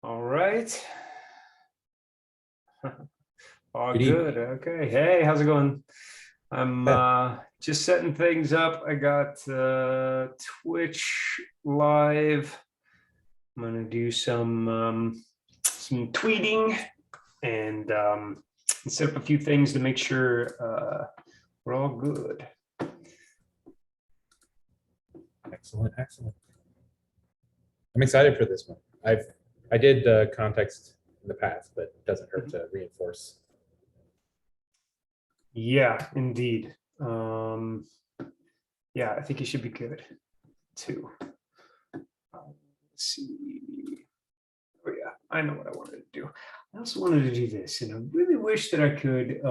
All right. All Good evening. good. Okay. Hey, how's it going? I'm Yeah. just setting things up. I got Twitch live. I'm gonna do some tweeting and set up a few things to make sure we're all good. Excellent, excellent. I'm excited for this one. I did context in the past, but it doesn't hurt to reinforce. Yeah, indeed. Yeah, I think it should be good too. Let's see. Oh yeah, I know what I wanted to do. I also wanted to do this, and I really wish that I could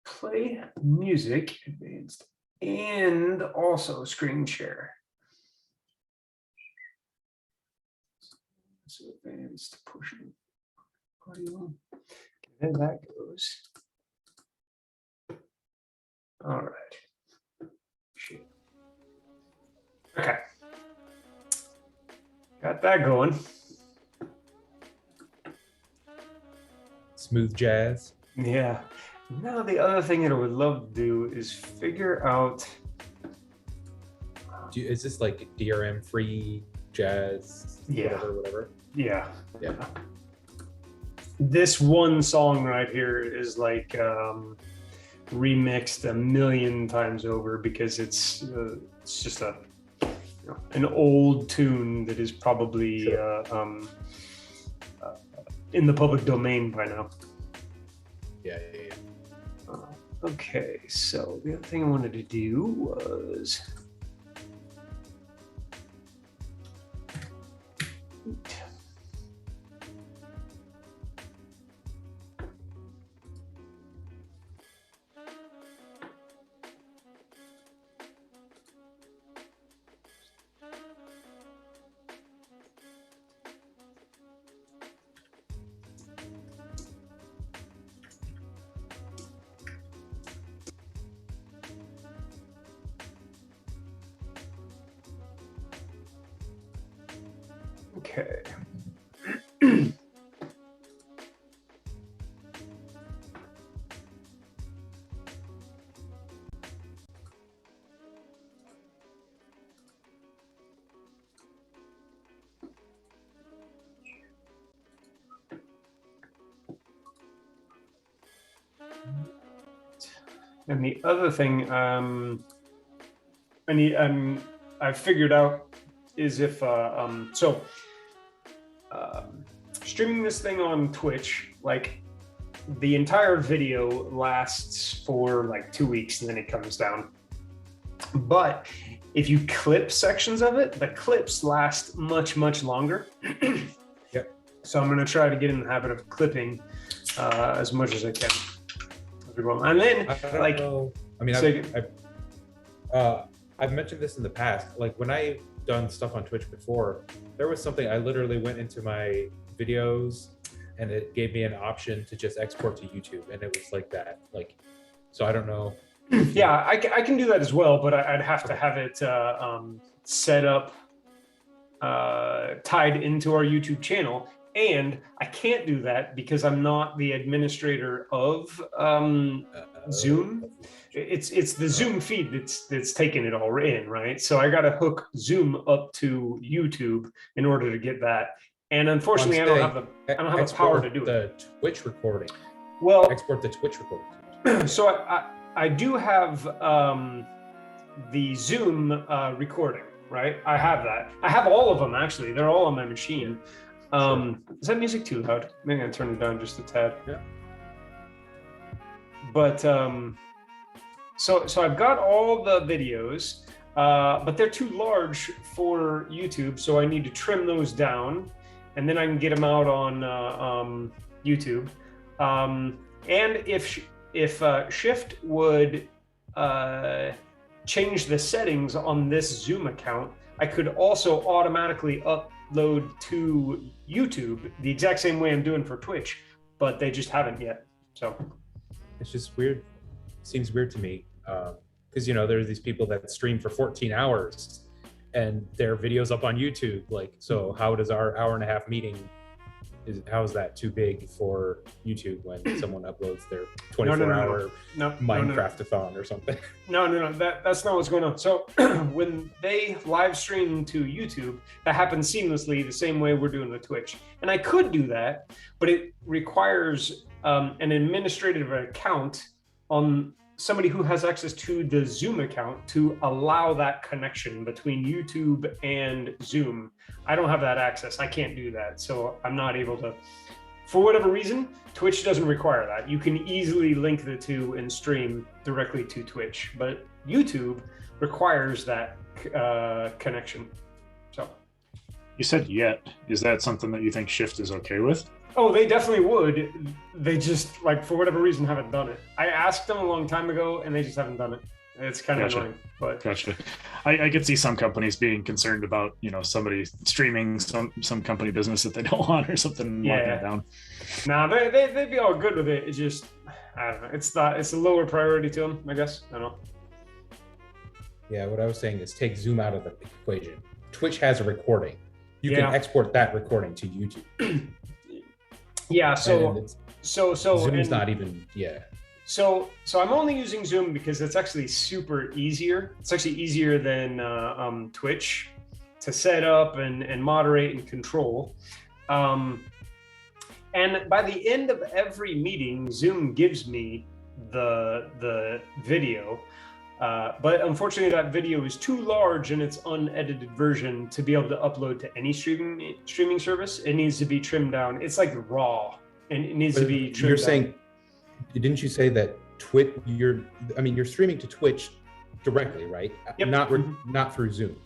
play music advanced and also screen share. So advanced pushing audio. There that goes. All right. Shit. Okay. Got that going. Smooth jazz. Yeah. Now the other thing that I would love to do is figure out. Is this like DRM free jazz? Yeah. Whatever. Yeah. Yeah. This one song right here is like remixed a million times over because it's just an old tune that is probably Sure. in the public domain by now. Yeah. Okay, so the other thing I wanted to do was okay. And the other thing I've figured out is if streaming this thing on Twitch, like the entire video lasts for like 2 weeks and then it comes down. But if you clip sections of it, the clips last much longer. Yep. So I'm going to try to get in the habit of clipping as much as I can. And then, like, know. I mean, I've mentioned this in the past. Like when I've done stuff on Twitch before, there was something I literally went into my videos and it gave me an option to just export to YouTube, and it was like that. Like, so I don't know. Yeah, I can do that as well, but I'd have to have it set up tied into our YouTube channel. And I can't do that because I'm not the administrator of Zoom. It's the Zoom feed that's taking it all in, right? So I got to hook Zoom up to YouTube in order to get that. And unfortunately, I don't have the power to do it. The Twitch recording. Well, export the Twitch recording. So I do have the Zoom recording, right? I have that. I have all of them actually. They're all on my machine. Is that music too loud? Maybe I turn it down just a tad. Yeah. But so I've got all the videos, but they're too large for YouTube, so I need to trim those down, and then I can get them out on YouTube. And if Shift would change the settings on this Zoom account, I could also automatically upload to YouTube the exact same way I'm doing for Twitch, but they just haven't yet. So it's just weird. Seems weird to me because, you know, there are these people that stream for 14 hours and their videos up on YouTube. Like, so how does our hour-and-a-half meeting how is that too big for YouTube when someone uploads their 24-hour Minecraft-a-thon or something? No. That's not what's going on. So when they live stream to YouTube, that happens seamlessly the same way we're doing with Twitch. And I could do that, but it requires an administrative account on somebody who has access to the Zoom account to allow that connection between YouTube and Zoom. I don't have that access. I can't do that. So I'm not able to, for whatever reason, Twitch doesn't require that. You can easily link the two and stream directly to Twitch, but YouTube requires that connection. So you said yet. Is that something that you think Shift is okay with? Oh, they definitely would. They just, like, for whatever reason, haven't done it. I asked them a long time ago, and they just haven't done it. It's kind of annoying, but gotcha. I could see some companies being concerned about, you know, somebody streaming some company business that they don't want or something. Yeah. Locking it down. Nah, they'd be all good with it. It's just, I don't know. It's a lower priority to them, I guess. I don't know. Yeah, what I was saying is take Zoom out of the equation. Twitch has a recording. You can export that recording to YouTube. Yeah, so Zoom's not even, So I'm only using Zoom because it's actually super easier. It's actually easier than Twitch to set up and moderate and control. And by the end of every meeting, Zoom gives me the video. But unfortunately, that video is too large in its unedited version to be able to upload to any streaming service. It needs to be trimmed down. It's like raw, and it needs to be trimmed You're down. saying, didn't you say that you're streaming to Twitch directly, right? Yep. Not through Zoom.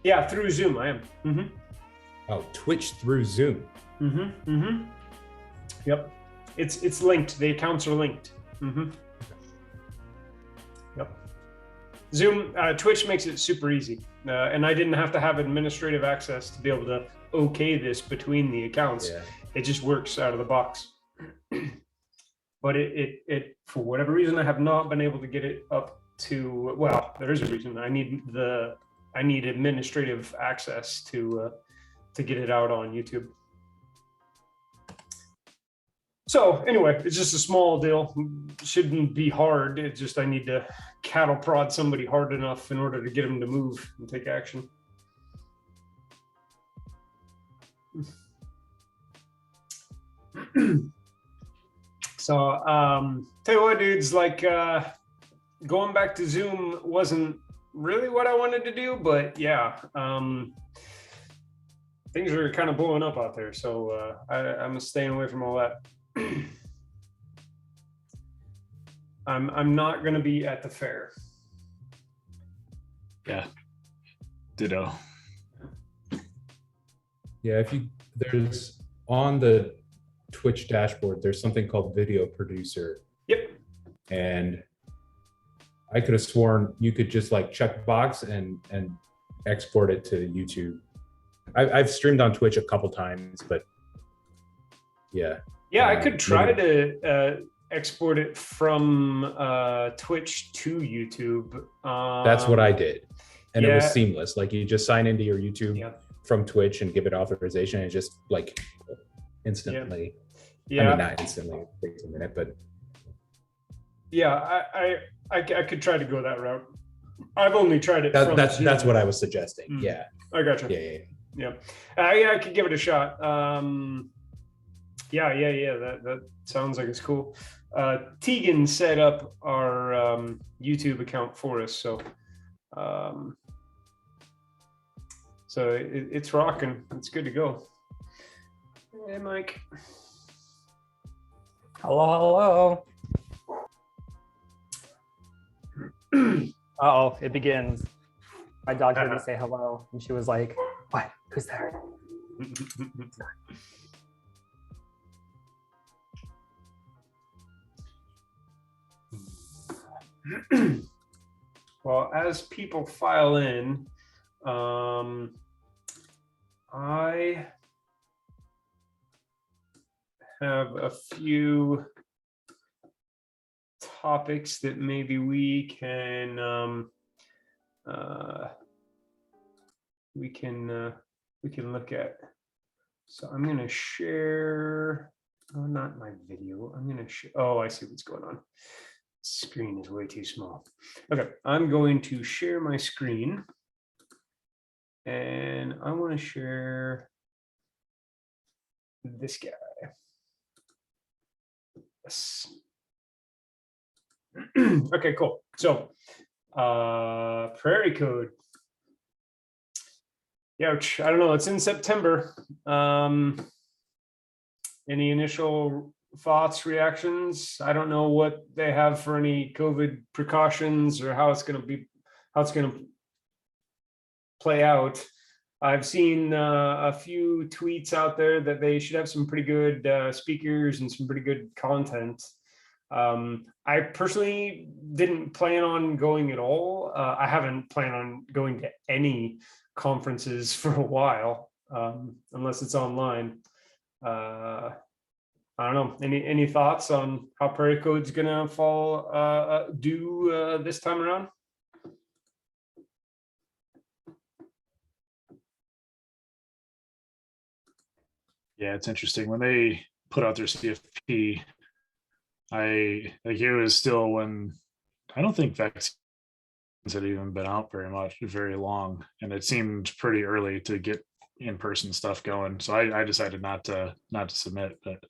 Yeah, through Zoom, I am. Mm-hmm. Oh, Twitch through Zoom. Mm-hmm. Mm-hmm. Yep. It's linked. The accounts are linked. Mm-hmm. Yep. Zoom, Twitch makes it super easy, and I didn't have to have administrative access to be able to okay this between the accounts. Yeah. It just works out of the box. But it for whatever reason, I have not been able to get it up to. Well, there is a reason. I need administrative access to get it out on YouTube. So anyway, it's just a small deal. Shouldn't be hard. It's just I need to cattle prod somebody hard enough in order to get them to move and take action. So tell you what, dudes, like going back to Zoom wasn't really what I wanted to do, but yeah, things are kind of blowing up out there. So I'm staying away from all that. I'm not going to be at the fair. Yeah. Ditto. Yeah, there's on the Twitch dashboard, there's something called Video Producer. Yep. And I could have sworn you could just like check box and export it to YouTube. I've streamed on Twitch a couple times, but yeah. Yeah, I could try to export it from Twitch to YouTube. That's what I did. And it was seamless. Like you just sign into your YouTube from Twitch and give it authorization, and it just like instantly. Yeah. I mean, not instantly, it takes a minute, but yeah, I could try to go that route. I've only tried it. That's what I was suggesting. Yeah. I gotcha. Yeah. I could give it a shot. Yeah. That sounds like it's cool. Tegan set up our YouTube account for us, so it's rocking. It's good to go. Hey, Mike. Hello. Uh-oh, it begins. My dog heard me say hello, and she was like, "What? Who's there?" Well, as people file in, I have a few topics that maybe we can we can look at. So I'm going to share, not my video. I'm going to share. Oh, I see what's going on. Screen is way too small. Okay, I'm going to share my screen, and I want to share this guy. Yes. Okay, cool. So Prairie Code. Ouch. I don't know. It's in September. Any initial thoughts, reactions? I don't know what they have for any COVID precautions or how it's going to play out. I've seen a few tweets out there that they should have some pretty good speakers and some pretty good content. I personally didn't plan on going at all. I haven't planned on going to any conferences for a while, unless it's online. I don't know. Any thoughts on how Prairie Code's gonna do this time around? Yeah, it's interesting when they put out their CFP. I like it was still when I don't think vaccines had even been out very long, and it seemed pretty early to get in-person stuff going. So I decided not to submit. But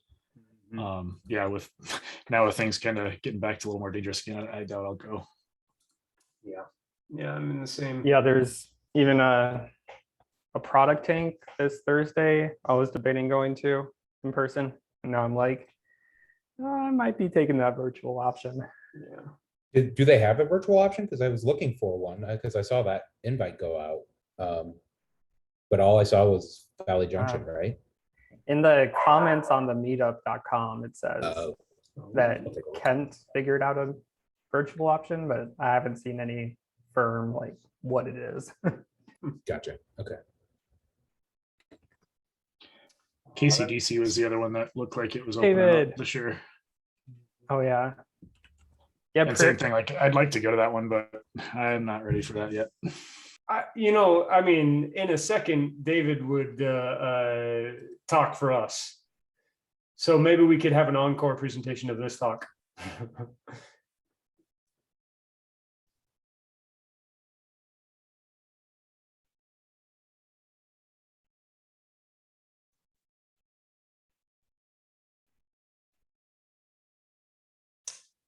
yeah, with now with things kind of getting back to a little more dangerous again, I doubt I'll go. Yeah, I'm in the same. Yeah, there's even a product tank this Thursday. I was debating going to in person, and now I'm like, I might be taking that virtual option. Yeah. Do they have a virtual option? Because I was looking for one because I saw that invite go out. But all I saw was Valley Junction, right? In the comments on the meetup.com, it says that Kent figured out a virtual option, but I haven't seen any firm like what it is. Gotcha. Okay. KCDC was the other one that looked like it was opening David. up this year. Oh yeah. Yeah. And same thing. Like I'd like to go to that one, but I'm not ready for that yet. I mean, in a second, David would talk for us. So maybe we could have an encore presentation of this talk.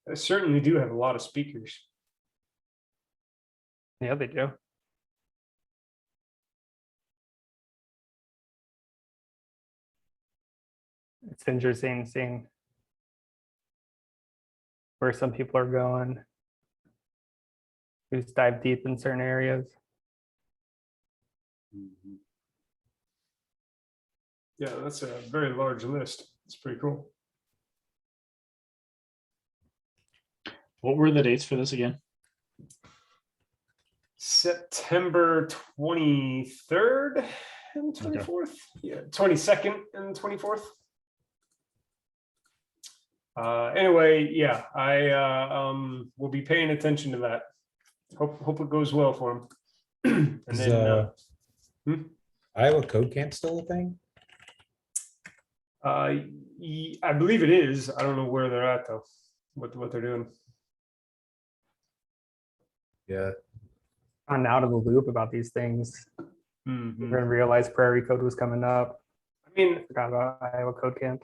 I certainly do have a lot of speakers. Yeah, they do. It's interesting seeing where some people are going. We just dive deep in certain areas. Yeah, that's a very large list. It's pretty cool. What were the dates for this again? September 23rd and 24th. Okay. Yeah, 22nd and 24th. Anyway, yeah, I will be paying attention to that. Hope it goes well for him. And then Iowa Code Camp still a thing? I believe it is. I don't know where they're at though. What they're doing. Yeah. I'm out of the loop about these things. Mm-hmm. We're gonna realize Prairie Code was coming up. I mean, I forgot about Iowa Code Camp.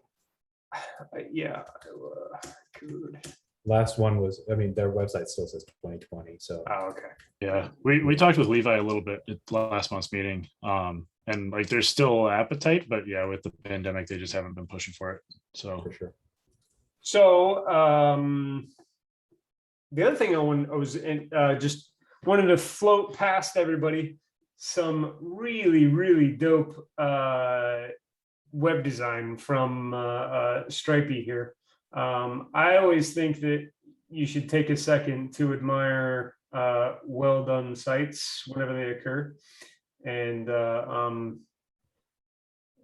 Yeah, Iowa Code. Last one was, I mean, their website still says 2020. So okay. Yeah, we talked with Levi a little bit at last month's meeting. And like there's still appetite, but yeah, with the pandemic, they just haven't been pushing for it. So for sure. So the other thing I was just wanted to float past everybody some really dope web design from Stripey here. I always think that you should take a second to admire well done sites whenever they occur, and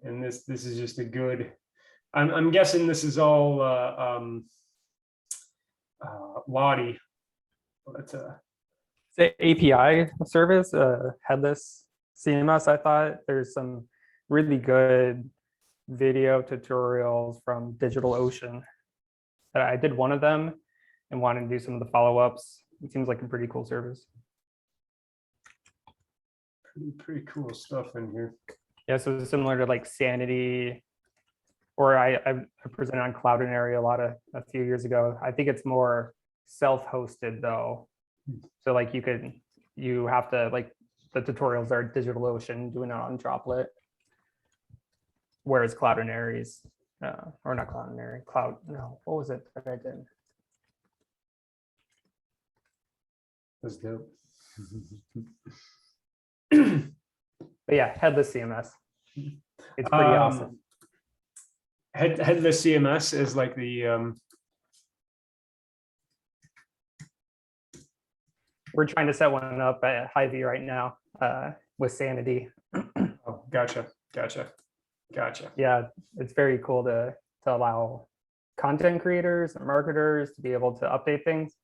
this is just a good. I'm guessing this is all Lottie, but the API service, headless CMS, I thought there's some really good video tutorials from DigitalOcean. I did one of them and wanted to do some of the follow-ups. It seems like a pretty cool service. Pretty cool stuff in here. Yeah, so it's similar to like Sanity, or I presented on Cloudinary a few years ago. I think it's more self-hosted though. So like you have to, like, the tutorials are DigitalOcean doing it on Droplet, whereas Cloudinary's, or not Cloudinary, no, what was it that I did? That's dope. But yeah, headless CMS. It's pretty awesome. Headless CMS is like the we're trying to set one up at Hy-Vee right now with Sanity. oh, gotcha. Yeah, it's very cool to allow content creators and marketers to be able to update things,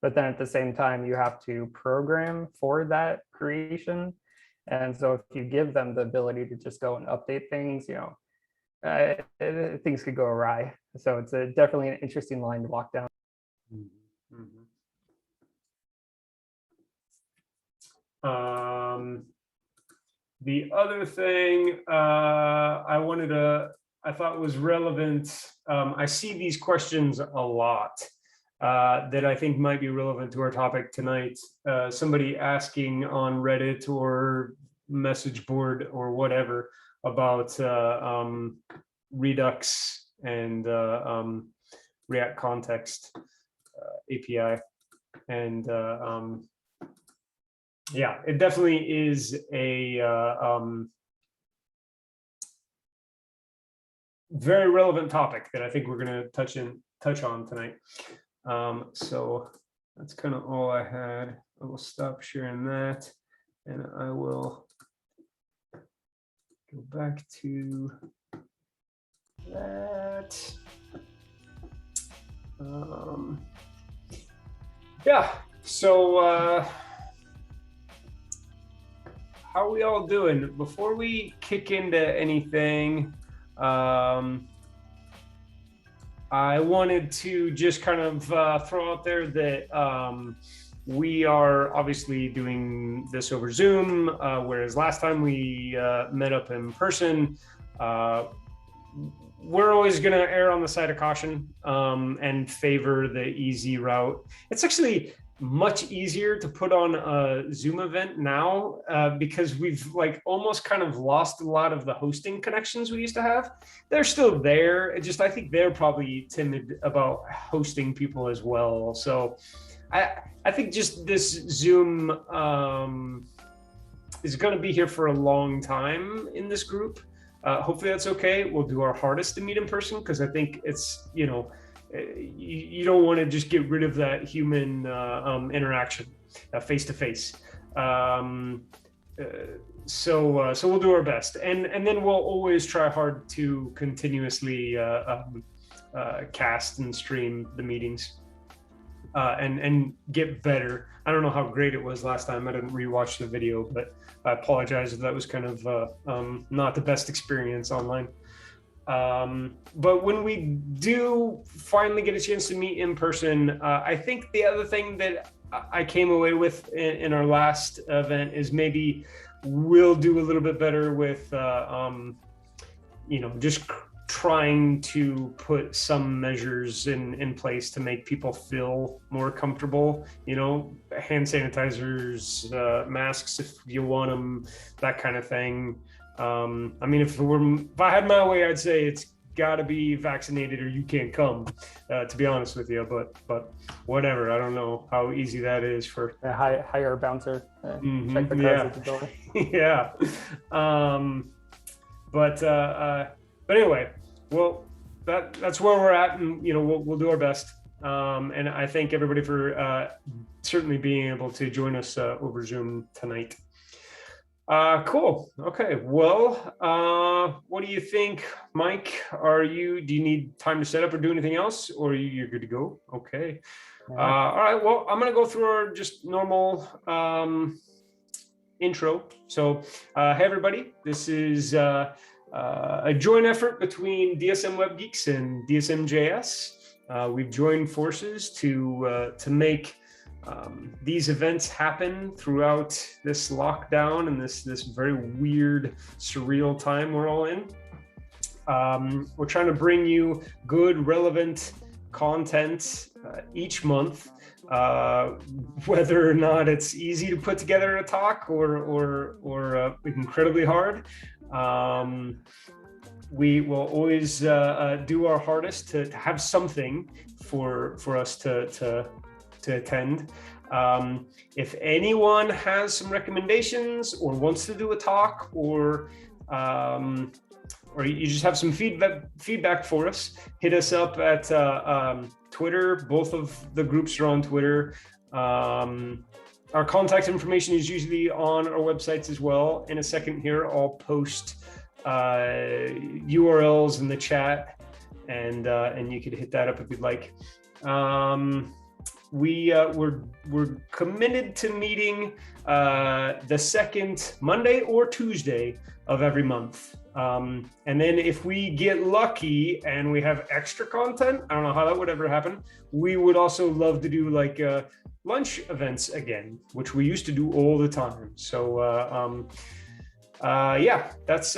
but then at the same time you have to program for that creation. And so if you give them the ability to just go and update things, things could go awry. So it's definitely an interesting line to walk down. The other thing I thought was relevant, I see these questions a lot that I think might be relevant to our topic tonight. Somebody asking on Reddit or message board or whatever about Redux and React Context API. And yeah, it definitely is a very relevant topic that I think we're going to touch on tonight. So that's kind of all I had. I will stop sharing that, and I will go back to that. Yeah. So how are we all doing? Before we kick into anything, I wanted to just kind of throw out there that we are obviously doing this over Zoom, whereas last time we met up in person. We're always going to err on the side of caution and favor the easy route. It's actually much easier to put on a Zoom event now because we've like almost kind of lost a lot of the hosting connections we used to have. They're still there. It just, I think they're probably timid about hosting people as well. So I think just this Zoom is going to be here for a long time in this group. Hopefully that's okay. We'll do our hardest to meet in person because I think it's, you don't want to just get rid of that human interaction face to face. So we'll do our best, and then we'll always try hard to continuously cast and stream the meetings and get better. I don't know how great it was last time. I didn't rewatch the video, but I apologize if that was kind of not the best experience online. But when we do finally get a chance to meet in person, I think the other thing that I came away with in our last event is maybe we'll do a little bit better with, just trying to put some measures in place to make people feel more comfortable, hand sanitizers, masks if you want them, that kind of thing. I mean, if I had my way, I'd say it's got to be vaccinated or you can't come, to be honest with you, but whatever. I don't know how easy that is for hire a bouncer, check the cards at the door. Yeah. But anyway, well, that's where we're at, and we'll do our best. And I thank everybody for certainly being able to join us over Zoom tonight. Cool. Okay. Well, what do you think, Mike? Do you need time to set up or do anything else, or you're good to go? Okay. All right. Well, I'm going to go through our just normal intro. So, hey everybody, this is a joint effort between DSM Web Geeks and DSM JS. We've joined forces to make these events happen throughout this lockdown and this very weird, surreal time we're all in. We're trying to bring you good, relevant content each month, whether or not it's easy to put together a talk or incredibly hard. We will always do our hardest to have something for us to attend. If anyone has some recommendations or wants to do a talk, or you just have some feedback for us, hit us up at Twitter. Both of the groups are on Twitter. Our contact information is usually on our websites as well. In a second here, I'll post URLs in the chat, and you could hit that up if you'd like. We're committed to meeting the second Monday or Tuesday of every month. And then if we get lucky and we have extra content, I don't know how that would ever happen, we would also love to do like lunch events again, which we used to do all the time. So yeah, that's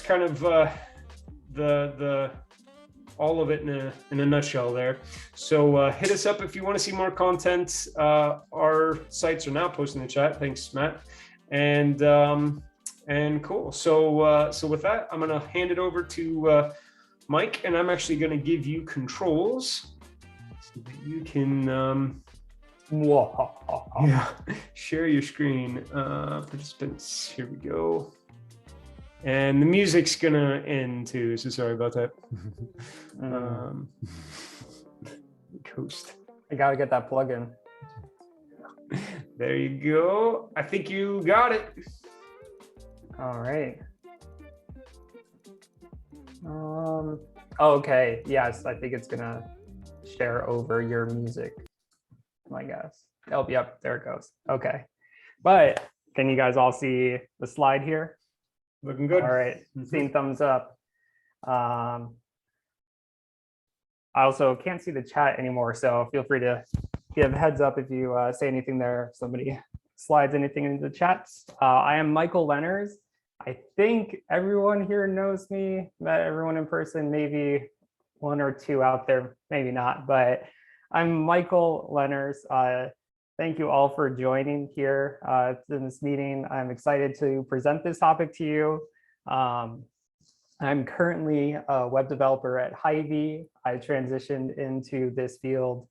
kind of the all of it in a nutshell there. So hit us up if you want to see more content. Our sites are now posted in the chat. Thanks, Matt. And cool. So with that, I'm gonna hand it over to Mike, and I'm actually gonna give you controls so that you can yeah, share your screen. Participants, here we go. And the music's gonna end too, so sorry about that. Coast. I gotta get that plug in. There you go. I think you got it. All right. Okay. Yes, I think it's gonna share over your music, I guess. Oh, yep, there it goes. Okay. But can you guys all see the slide here? Looking good. All right. Seeing thumbs up. I also can't see the chat anymore, so feel free to give heads up if you say anything there. If somebody slides anything into the chats. I am Michael Lenners. I think everyone here knows me, met everyone in person, maybe one or two out there, maybe not, but I'm Michael Lenners. Thank you all for joining here in this meeting. I'm excited to present this topic to you. I'm currently a web developer at Hy-Vee. I transitioned into this field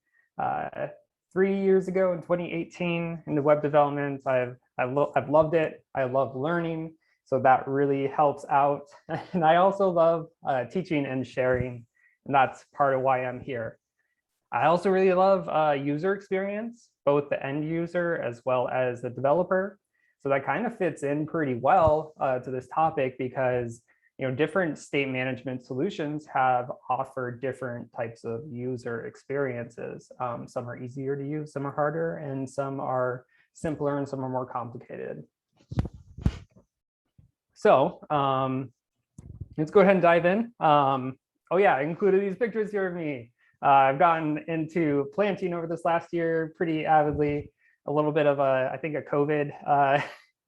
3 years ago in 2018 into web development. I've loved it. I love learning. So that really helps out. And I also love teaching and sharing. And that's part of why I'm here. I also really love user experience, both the end user as well as the developer. So that kind of fits in pretty well to this topic because different state management solutions have offered different types of user experiences. Some are easier to use, some are harder, and some are simpler and some are more complicated. So let's go ahead and dive in. Oh yeah, I included these pictures here of me. I've gotten into planting over this last year pretty avidly, a little bit of I think a COVID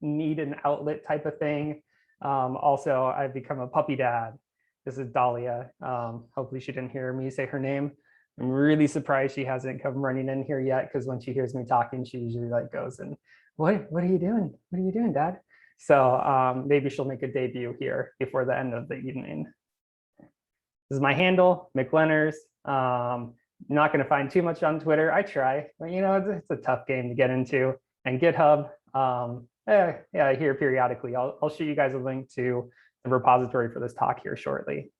need an outlet type of thing. Also, I've become a puppy dad. This is Dahlia. Hopefully she didn't hear me say her name. I'm really surprised she hasn't come running in here yet, because when she hears me talking, she usually like goes and, what are you doing? What are you doing, Dad? So maybe she'll make a debut here before the end of the evening. This is my handle, McLenners. Not going to find too much on Twitter. I try, but it's a tough game to get into. And GitHub, yeah, here periodically. I'll shoot you guys a link to the repository for this talk here shortly.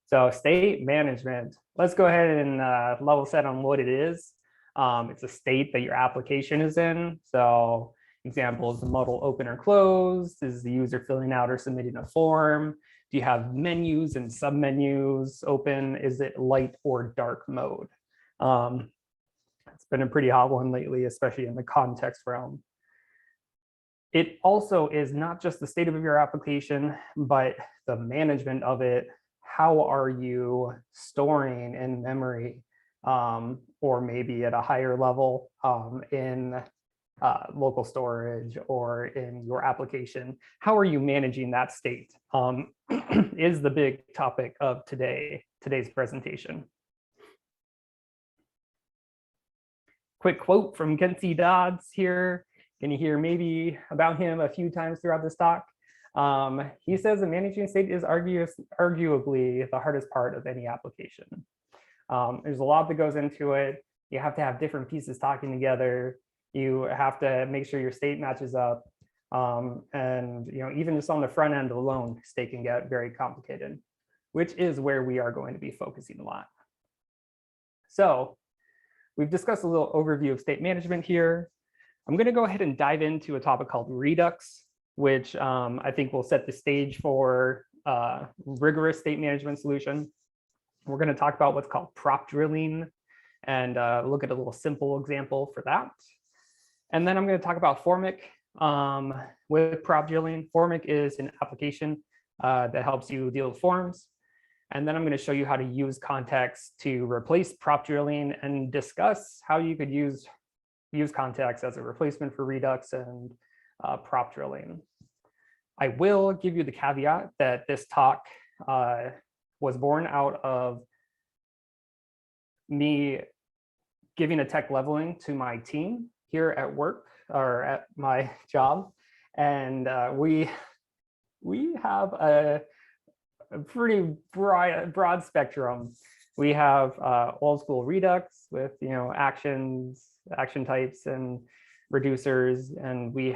So state management. Let's go ahead and level set on what it is. It's a state that your application is in. So examples, the modal open or closed, is the user filling out or submitting a form? Do you have menus and submenus open? Is it light or dark mode? It's been a pretty hot one lately, especially in the context realm. it also is not just the state of your application, but the management of it. How are you storing in memory, or maybe at a higher level in local storage or in your application? How are you managing that state is the big topic of today's presentation. Quick quote from Kenzie Dodds here. Can you hear maybe about him a few times throughout this talk? He says that managing state is arguably the hardest part of any application. There's a lot that goes into it. You have to have different pieces talking together. You have to make sure your state matches up. And even just on the front end alone, state can get very complicated, which is where we are going to be focusing a lot. So we've discussed a little overview of state management here. I'm going to go ahead and dive into a topic called Redux, which I think will set the stage for rigorous state management solution. We're going to talk about what's called prop drilling and look at a little simple example for that. And then I'm going to talk about Formic with prop drilling. Formic is an application that helps you deal with forms. And then I'm going to show you how to use context to replace prop drilling and discuss how you could use context as a replacement for Redux and prop drilling. I will give you the caveat that this talk was born out of me giving a tech leveling to my team here at work or at my job. And we have a pretty broad spectrum. We have old school Redux with action types and reducers, and we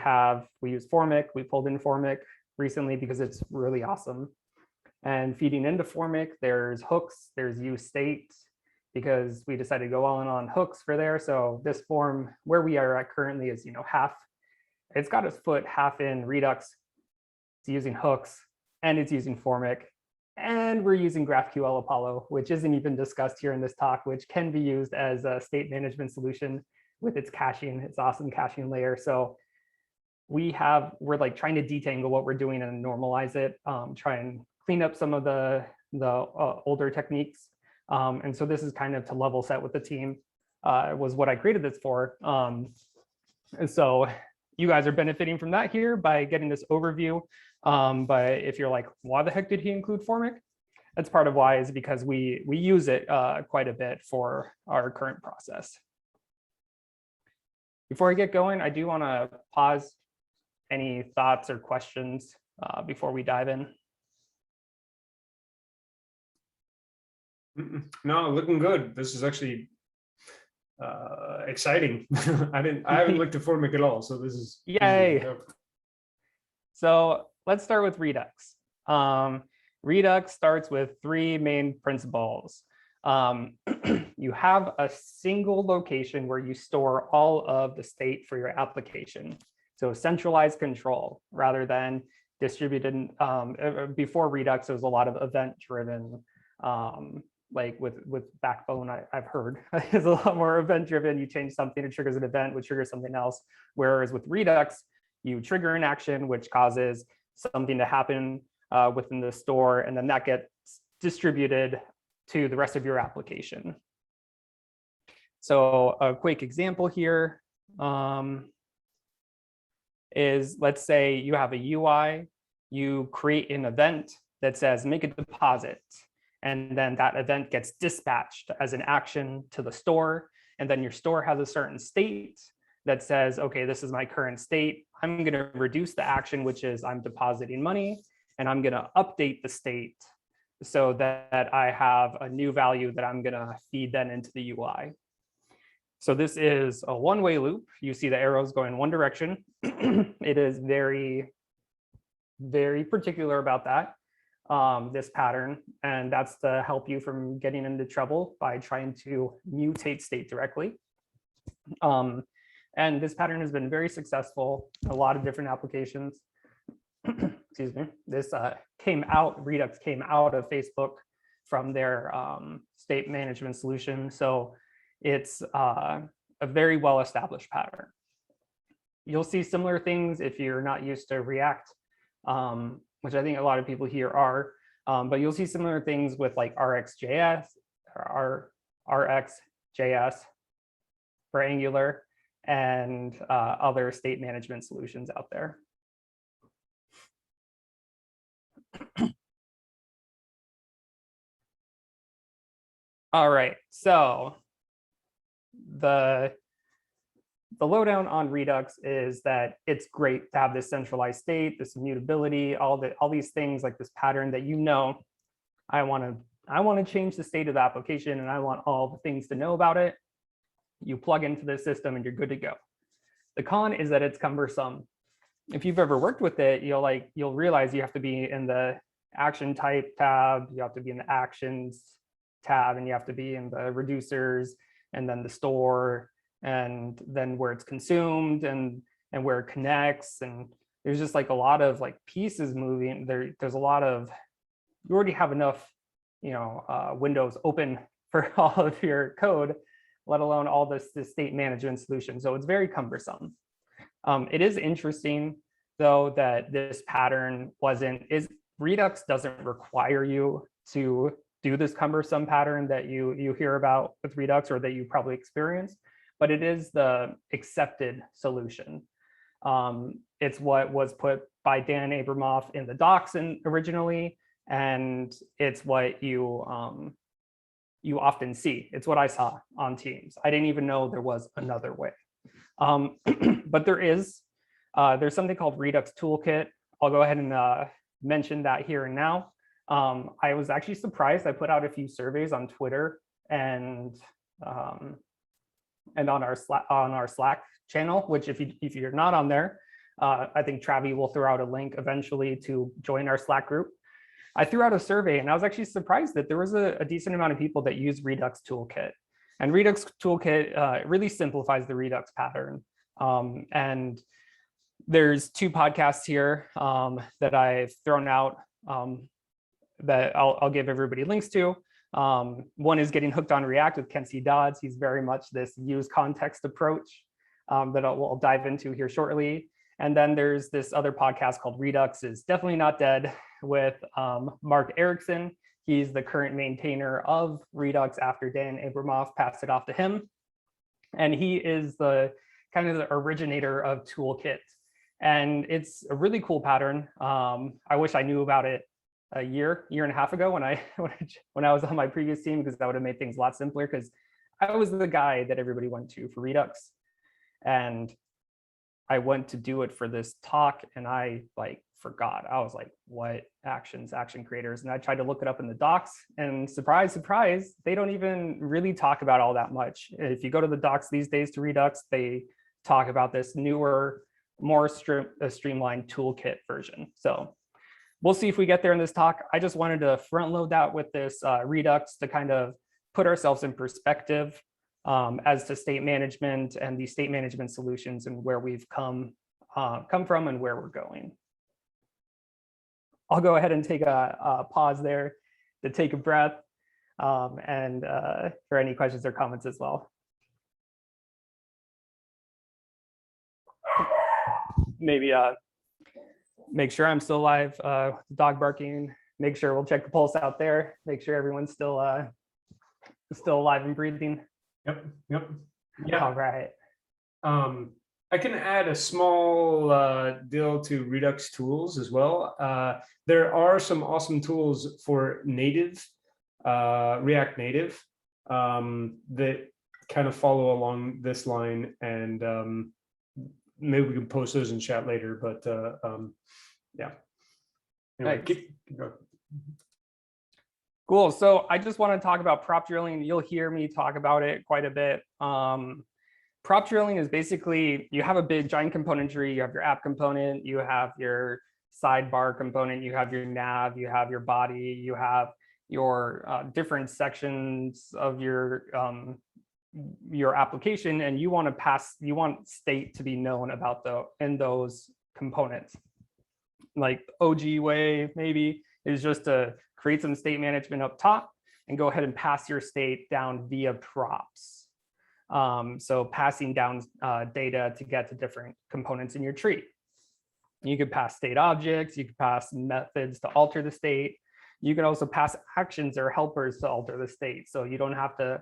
use Formic. We pulled in Formic recently because it's really awesome. And feeding into Formic, there's hooks, there's use state, because we decided to go all in on hooks for there. So this form where we are at currently is half. It's got its foot half in Redux. It's using hooks and it's using Formic. And we're using GraphQL Apollo, which isn't even discussed here in this talk, which can be used as a state management solution with its caching, its awesome caching layer. So we're like trying to detangle what we're doing and normalize it, try and clean up some of the older techniques. And so this is kind of to level set with the team, was what I created this for. And so you guys are benefiting from that here by getting this overview. But if you're like, why the heck did he include Formic? That's part of why, is because we use it quite a bit for our current process. Before I get going, I do want to pause. Any thoughts or questions before we dive in? No, looking good. This is actually exciting. I haven't looked at Formic at all, so this is yay. So let's start with Redux. Redux starts with three main principles. You have a single location where you store all of the state for your application. So centralized control rather than distributed. Before Redux, there was a lot of event-driven, like with Backbone, I've heard is a lot more event-driven. You change something, it triggers an event, which triggers something else. Whereas with Redux, you trigger an action, which causes something to happen within the store, and then that gets distributed to the rest of your application. So a quick example here is, let's say you have a UI, you create an event that says make a deposit, and then that event gets dispatched as an action to the store, and then your store has a certain state that says, okay, this is my current state. I'm going to reduce the action, which is I'm depositing money, and I'm going to update the state so that I have a new value that I'm going to feed then into the UI. So this is a one-way loop. You see the arrows going one direction. It is very, very particular about that, this pattern, and that's to help you from getting into trouble by trying to mutate state directly. And this pattern has been very successful in a lot of different applications. Excuse me. This Redux came out of Facebook from their state management solution. So it's a very well-established pattern. you'll see similar things if you're not used to React, which I think a lot of people here are. But you'll see similar things with like RxJS or RxJS for Angular and other state management solutions out there. All right, so the lowdown on Redux is that it's great to have this centralized state, this immutability, all these things like this pattern that I want to change the state of the application and I want all the things to know about it. You plug into the system and you're good to go. The con is that it's cumbersome. If you've ever worked with it, you'll realize you have to be in the action type tab, you have to be in the actions tab, and you have to be in the reducers and then the store and then where it's consumed and where it connects. And there's just like a lot of like pieces moving. There's a lot of, you already have enough, windows open for all of your code, let alone all this state management solution. So it's very cumbersome. It is interesting though that this pattern Redux doesn't require you to do this cumbersome pattern that you hear about with Redux or that you probably experience, but it is the accepted solution. It's what was put by Dan Abramoff in the docs originally, and it's what you often see. It's what I saw on Teams. I didn't even know there was another way. But there's something called Redux Toolkit. I'll go ahead and mention that here and now. I was actually surprised. I put out a few surveys on Twitter and on our Slack channel, which if you're not on there, I think Travi will throw out a link eventually to join our Slack group. I threw out a survey and I was actually surprised that there was a decent amount of people that use Redux Toolkit. And Redux Toolkit really simplifies the Redux pattern. And there's two podcasts here that I've thrown out that I'll give everybody links to. One is Getting Hooked on React with Ken C. Dodds. He's very much this use context approach that I'll dive into here shortly. And then there's this other podcast called Redux is Definitely Not Dead with Mark Erickson. He's the current maintainer of Redux after Dan Abramoff passed it off to him. And he is the kind of the originator of Toolkit. And it's a really cool pattern. I wish I knew about it a year and a half ago when I was on my previous team, because that would have made things a lot simpler, because I was the guy that everybody went to for Redux. And I went to do it for this talk and I forgot. I was like, what action creators? And I tried to look it up in the docs and surprise, surprise, they don't even really talk about all that much. If you go to the docs these days to Redux, they talk about this newer, more streamlined toolkit version. So we'll see if we get there in this talk. I just wanted to front load that with this Redux to kind of put ourselves in perspective as to state management and the state management solutions and where we've come from and where we're going. I'll go ahead and take a pause there to take a breath and for any questions or comments as well. Maybe make sure I'm still alive, dog barking, make sure we'll check the pulse out there, make sure everyone's still alive and breathing. Yep. Yeah. All right. I can add a small deal to Redux tools as well. There are some awesome tools for native, React Native, that kind of follow along this line, and maybe we can post those in chat later, but yeah. Anyway, keep going. Cool. So I just want to talk about prop drilling. You'll hear me talk about it quite a bit. Prop drilling is basically, you have a big giant componentry, you have your app component, you have your sidebar component, you have your nav, you have your body, you have your different sections of your application, and you want state to be known about in those components. Like OG way maybe is just to create some state management up top and go ahead and pass your state down via props. So passing down data to get to different components in your tree. You could pass state objects, you could pass methods to alter the state. You can also pass actions or helpers to alter the state. So you don't have to,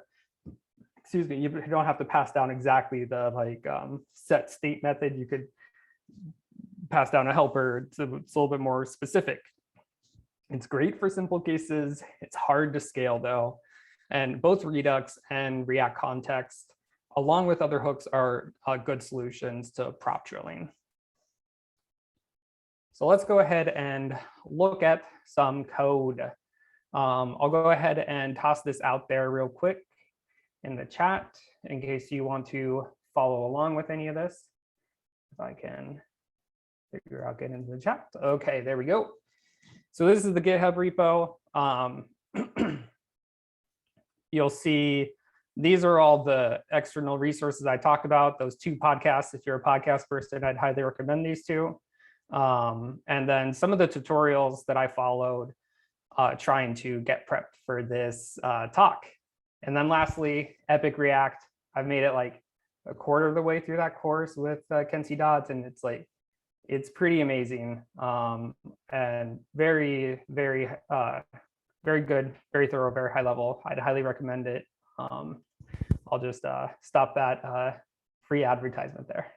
excuse me, you don't have to pass down exactly the set state method. You could pass down a helper. It's a little bit more specific. It's great for simple cases. It's hard to scale though. And both Redux and React Context, along with other hooks, are good solutions to prop drilling. So let's go ahead and look at some code. I'll go ahead and toss this out there real quick in the chat in case you want to follow along with any of this. If I can figure out getting into the chat. Okay, there we go. So this is the GitHub repo. You'll see these are all the external resources I talked about, those 2 podcasts. If you're a podcast person, I'd highly recommend these 2. And then some of the tutorials that I followed trying to get prepped for this talk. And then lastly, Epic React. I've made it like a quarter of the way through that course with Kenzie Dodds, and it's pretty amazing and very, very, very good, very thorough, very high level. I'd highly recommend it. I'll just stop that free advertisement there.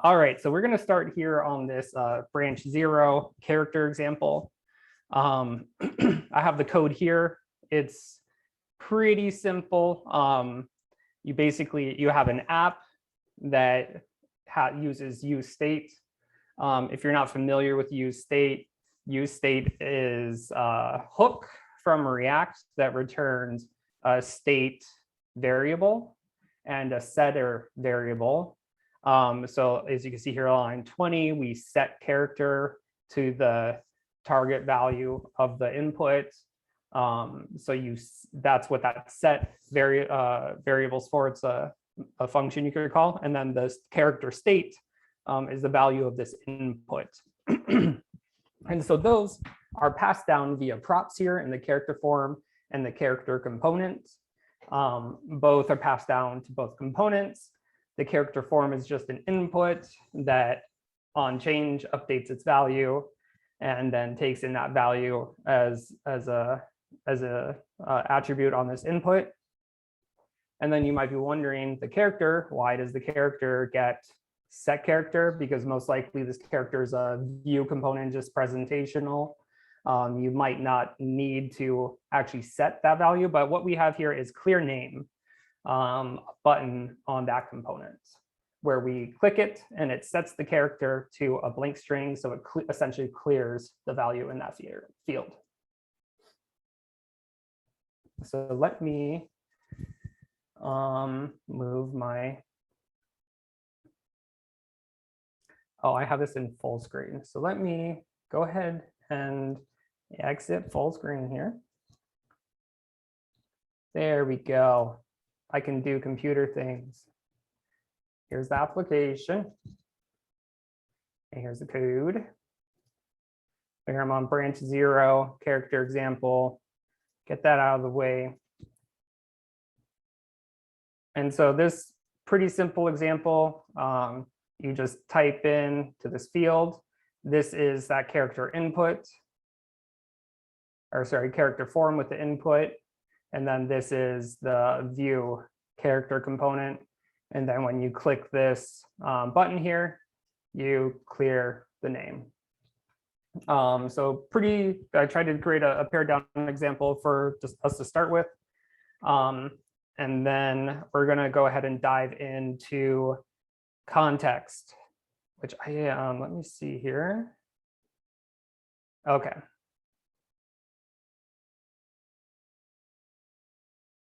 All right, so we're going to start here on this branch 0 character example. I have the code here. It's pretty simple. You have an app that uses useState. If you're not familiar with useState, useState is a hook from React that returns a state variable and a setter variable. So as you can see here on line 20, we set character to the target value of the input. That's what that set variables for. It's a function you could call, and then the character state is the value of this input. And so those are passed down via props here in the character form and the character components. Both are passed down to both components. The character form is just an input that on change updates its value and then takes in that value as a attribute on this input. And then you might be wondering, the character, why does the character get set character? Because most likely this character is a view component, just presentational. You might not need to actually set that value, but what we have here is clear name, a button on that component where we click it and it sets the character to a blank string. So it essentially clears the value in that field. So let me move my, I have this in full screen. So let me go ahead and exit full screen here. There we go. I can do computer things. Here's the application. And here's the code. Here I'm on branch 0, character example. Get that out of the way. And so this pretty simple example, you just type in to this field. This is that character input, or sorry, character form with the input. And then this is the view character component. And then when you click this button here, you clear the name. So I tried to create a pared down example for just us to start with. And then we're gonna go ahead and dive into context, which let me see here. Okay.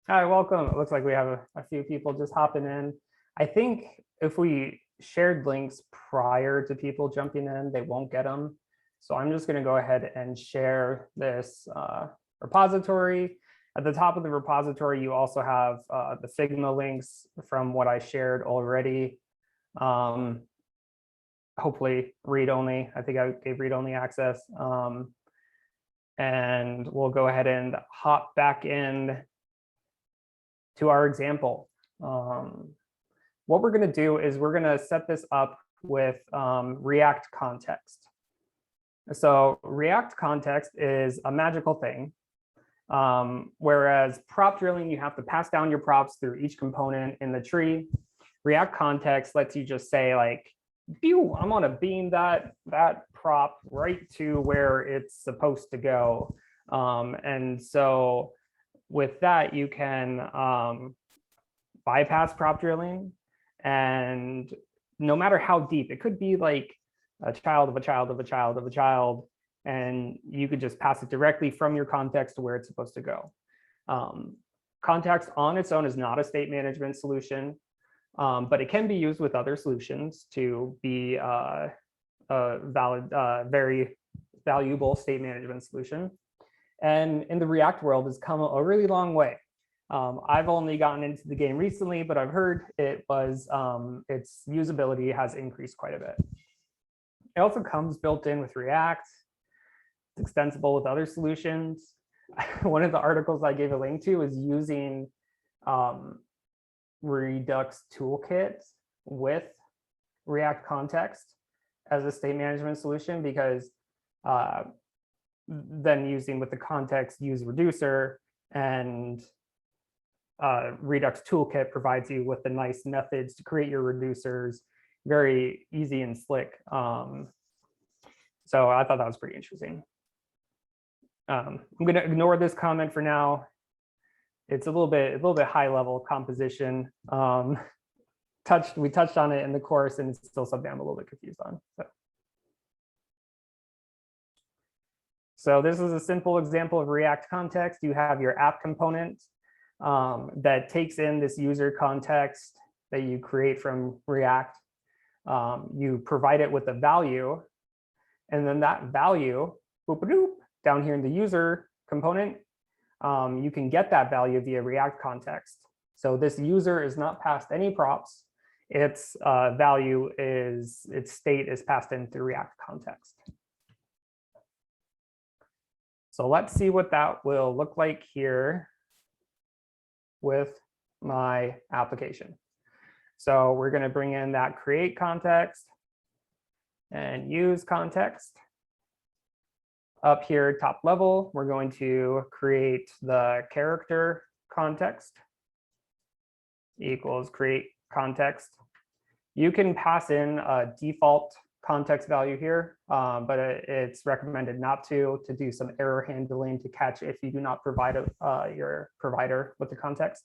Hi, welcome. It looks like we have a few people just hopping in. I think if we shared links prior to people jumping in, they won't get them. So I'm just going to go ahead and share this repository. At the top of the repository, you also have the Figma links from what I shared already. Hopefully read-only. I think I gave read-only access. And we'll go ahead and hop back in to our example. What we're going to do is we're going to set this up with React context. So React context is a magical thing. Whereas prop drilling, you have to pass down your props through each component in the tree. React context lets you just say like, "Pew, I'm gonna beam that prop right to where it's supposed to go." And so with that, you can bypass prop drilling, and no matter how deep, it could be like a child of a child of a child of a child, and you could just pass it directly from your context to where it's supposed to go. Context on its own is not a state management solution, but it can be used with other solutions to be a valid, very valuable state management solution. And in the React world, has come a really long way. I've only gotten into the game recently, but I've heard its usability has increased quite a bit. It also comes built in with React. It's extensible with other solutions. One of the articles I gave a link to is using Redux toolkit with React context as a state management solution, because then using with the context use reducer, and Redux toolkit provides you with the nice methods to create your reducers, very easy and slick. So I thought that was pretty interesting. I'm going to ignore this comment for now. It's a little bit high level composition. We touched on it in the course, and it's still something I'm a little bit confused on. So this is a simple example of React context. You have your app component that takes in this user context that you create from React. You provide it with a value, and then that value, boop, boop, down here in the user component, you can get that value via React context. So this user is not passed any props. Its value is, its state is passed in through React context. So let's see what that will look like here with my application. So we're going to bring in that create context and use context. Up here, top level, we're going to create the character context equals create context. You can pass in a default context value here, but it's recommended not to do some error handling to catch if you do not provide your provider with the context.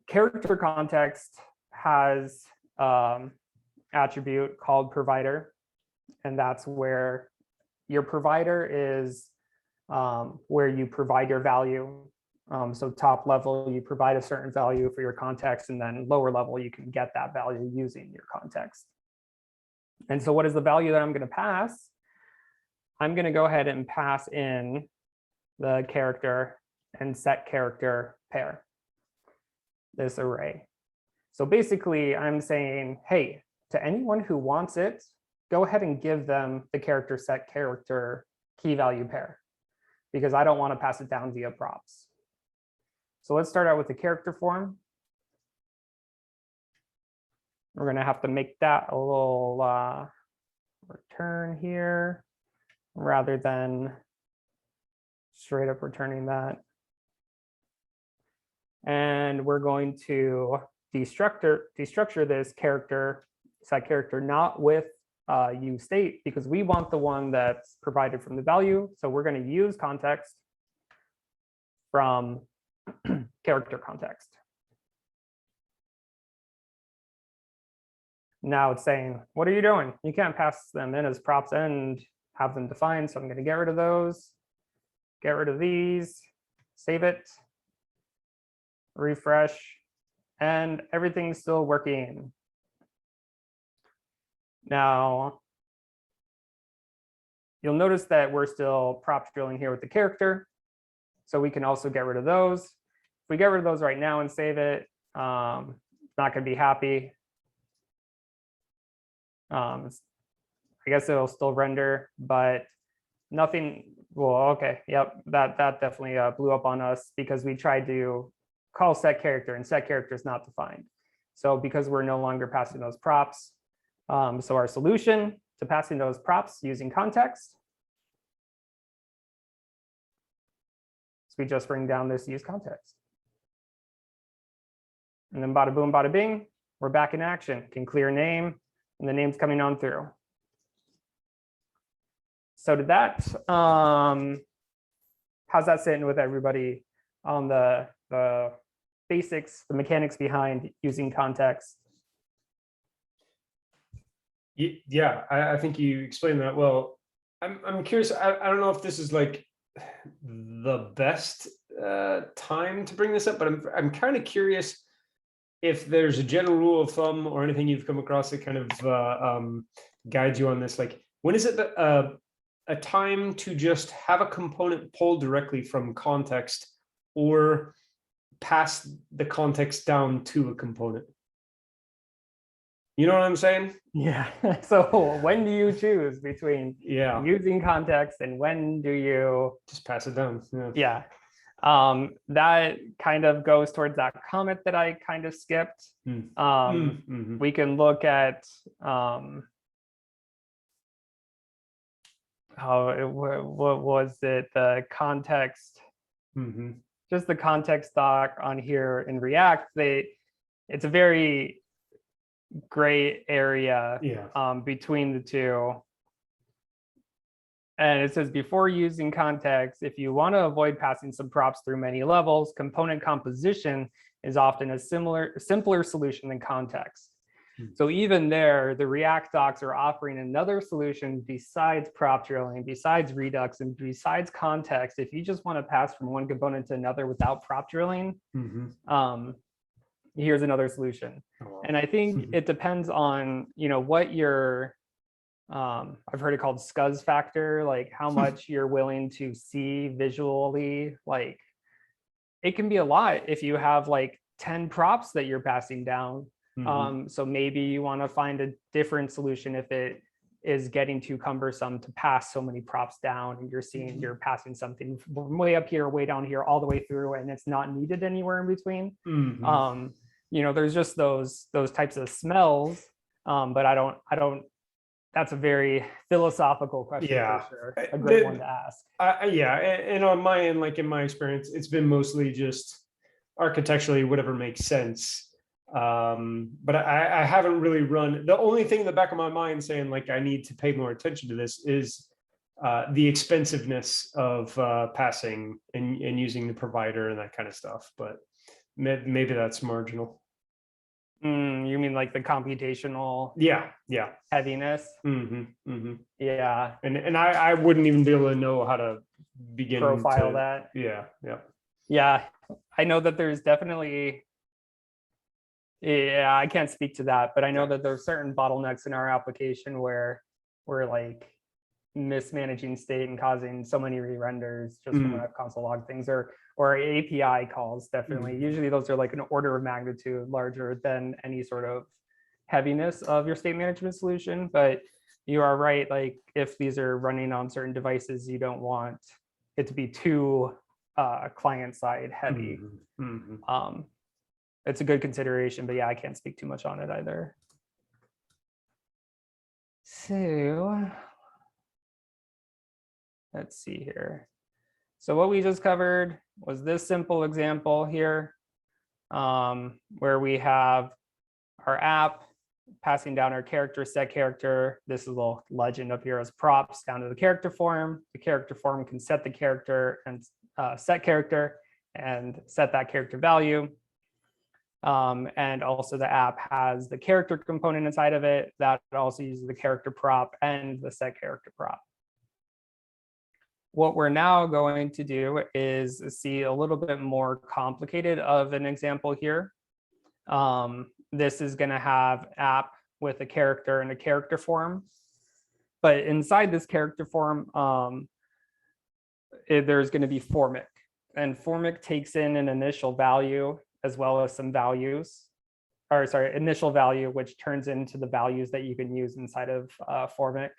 Character context has attribute called provider, and that's where your provider is where you provide your value. So top level, you provide a certain value for your context, and then lower level, you can get that value using your context. And so what is the value that I'm going to pass? I'm going to go ahead and pass in the character and set character pair, this array. So basically, I'm saying, hey, to anyone who wants it, go ahead and give them the character set character key value pair, because I don't want to pass it down via props. So let's start out with the character form. We're going to have to make that a little return here rather than straight up returning that. And we're going to destructure this character, set character, not with use state, because we want the one that's provided from the value. So we're going to use context from character context. Now it's saying, what are you doing? You can't pass them in as props and have them defined. So I'm going to get rid of those, get rid of these, save it, refresh, and everything's still working. Now, you'll notice that we're still props drilling here with the character. So we can also get rid of those. If we get rid of those right now and save it, it's not going to be happy. I guess it'll still render, but nothing. Well, okay, yep, that definitely blew up on us because we tried to call set character, and set character is not defined. So because we're no longer passing those props, so our solution to passing those props using context, so we just bring down this use context. And then bada boom, bada bing, we're back in action. Can clear name, and the name's coming on through. So did that, how's that sitting with everybody on the basics, the mechanics behind using context? Yeah, I think you explained that well. I'm curious. I don't know if this is like the best time to bring this up, but I'm kind of curious if there's a general rule of thumb or anything you've come across that kind of guides you on this. Like, when is it that a time to just have a component pulled directly from context or pass the context down to a component? You know what I'm saying? Yeah. So when do you choose between using context and when do you just pass it down? Yeah. That kind of goes towards that comment that I kind of skipped. We can look at what was it, the context, just the context doc on here in React. It's a very gray area between the two. And it says, before using context, if you want to avoid passing some props through many levels, component composition is often a simpler solution than context. So even there, the React docs are offering another solution besides prop drilling, besides Redux, and besides context. If you just want to pass from one component to another without prop drilling, here's another solution. And I think it depends on, what your, I've heard it called scuzz factor, like how much you're willing to see visually. Like, it can be a lot if you have like 10 props that you're passing down. So maybe you want to find a different solution if it is getting too cumbersome to pass so many props down, and you're seeing you're passing something way up here, way down here, all the way through, and it's not needed anywhere in between. There's just those types of smells, but I don't. That's a very philosophical question for sure. A great one to ask. And on my end, like in my experience, it's been mostly just architecturally whatever makes sense. But I haven't really run. The only thing in the back of my mind saying like I need to pay more attention to this is the expensiveness of passing and using the provider and that kind of stuff. But maybe that's marginal. You mean like the computational heaviness? Yeah. And I wouldn't even be able to know how to begin profile that. Yeah. I know that there's definitely, I can't speak to that, but I know that there's certain bottlenecks in our application where we're like mismanaging state and causing so many re-renders just from when I've console log things, or API calls. Definitely. Usually those are like an order of magnitude larger than any sort of heaviness of your state management solution. But you are right, like if these are running on certain devices, you don't want it to be too client side heavy. It's a good consideration, but yeah, I can't speak too much on it either. So let's see here. So what we just covered was this simple example here, where we have our app passing down our character, set character. This is a little legend up here as props down to the character form. The character form can set the character and set character and set that character value. And also the app has the character component inside of it that also uses the character prop and the set character prop. What we're now going to do is see a little bit more complicated of an example here. This is going to have app with a character and a character form. But inside this character form, there's going to be formic. And formic takes in an initial value as well as some values, or sorry, initial value, which turns into the values that you can use inside of formic.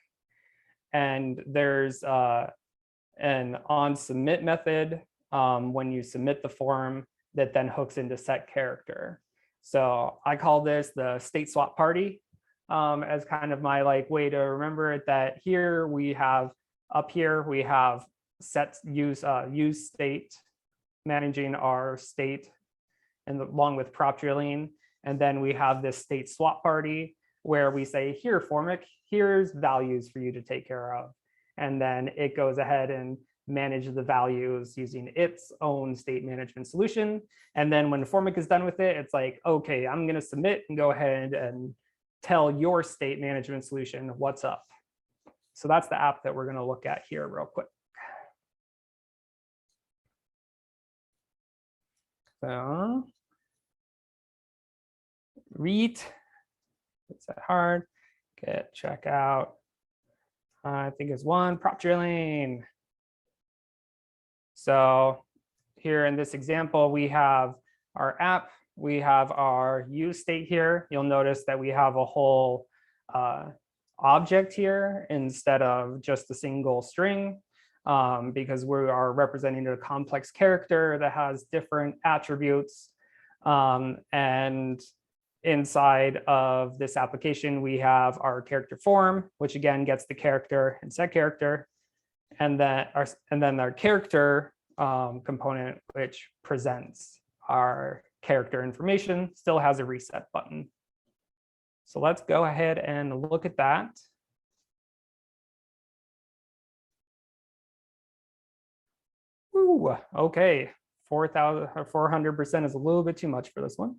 And there's an on submit method when you submit the form, that then hooks into set character. So I call this the state swap party as kind of my like way to remember it, that here we have up here, we have set use state, managing our state and along with prop drilling. And then we have this state swap party where we say, here, Formic, here's values for you to take care of. And then it goes ahead and manages the values using its own state management solution. And then when Formic is done with it, it's like, okay, I'm going to submit and go ahead and tell your state management solution what's up. So that's the app that we're going to look at here real quick. So read, it's that hard, check out. I think it's one, prop drilling. So here in this example, we have our app, we have our use state here. You'll notice that we have a whole object here instead of just a single string, because we are representing a complex character that has different attributes. And inside of this application, we have our character form, which again gets the character and set character, and then our character component, which presents our character information, still has a reset button. So let's go ahead and look at that. Ooh, okay, 400% is a little bit too much for this one.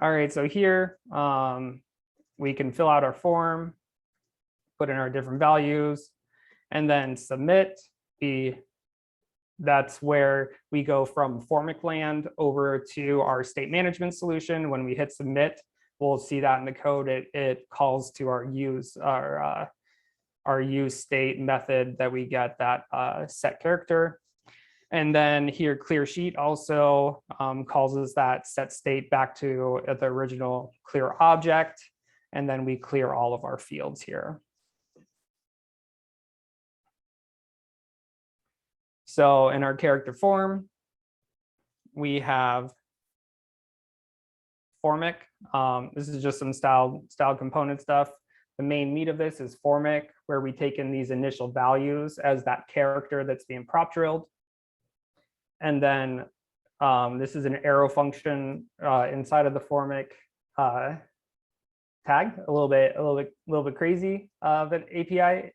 All right, so here we can fill out our form, put in our different values, and then submit. That's where we go from Formic land over to our state management solution. When we hit submit, we'll see that in the code. It calls to our use state method that we get that set character. And then here, clear sheet also calls that set state back to the original clear object. And then we clear all of our fields here. So in our character form, we have Formic. This is just some style component stuff. The main meat of this is Formic, where we take in these initial values as that character that's being prop drilled. And then this is an arrow function inside of the Formic tag, a little bit crazy of an API,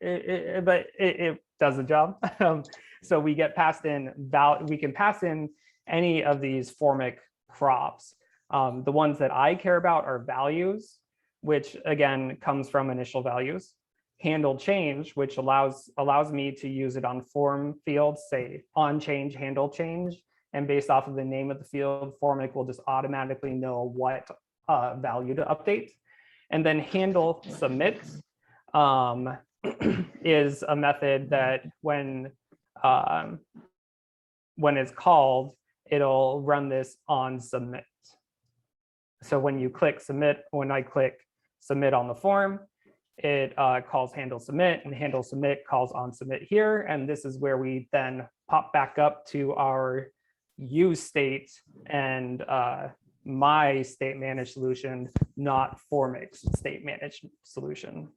but it does the job. So we get passed in we can pass in any of these Formic props. The ones that I care about are values, which again comes from initial values. Handle change, which allows me to use it on form fields, say on change, handle change, and based off of the name of the field, Formic will just automatically know what value to update. And then handle submit is a method that when it's called, it'll run this on submit. So when you click submit, when I click submit on the form, it calls handle submit, and handle submit calls on submit here. And this is where we then pop back up to our use state and my state managed solution, not Formic's state managed solution.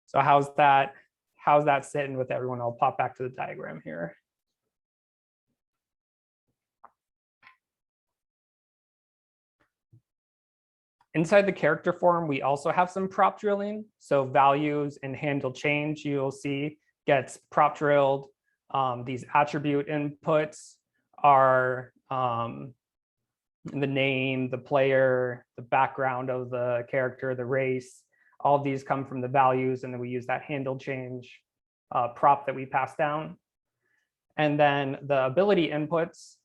So how's that sitting with everyone? I'll pop back to the diagram here. Inside the character form, we also have some prop drilling. So values and handle change, you'll see gets prop drilled. These attribute inputs are the name, the player, the background of the character, the race. All of these come from the values, and then we use that handle change prop that we pass down. And then the ability inputs,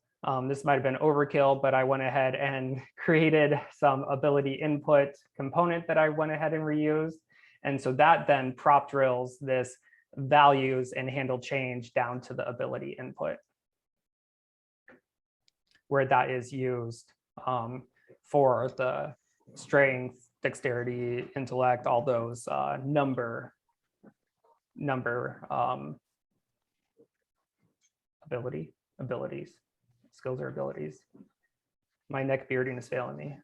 this might have been overkill, but I went ahead and created some ability input component that I went ahead and reused. And so that then prop drills this values and handle change down to the ability input, where that is used for the strength, dexterity, intellect, all those number ability abilities, skills or abilities. My neck bearding is failing me.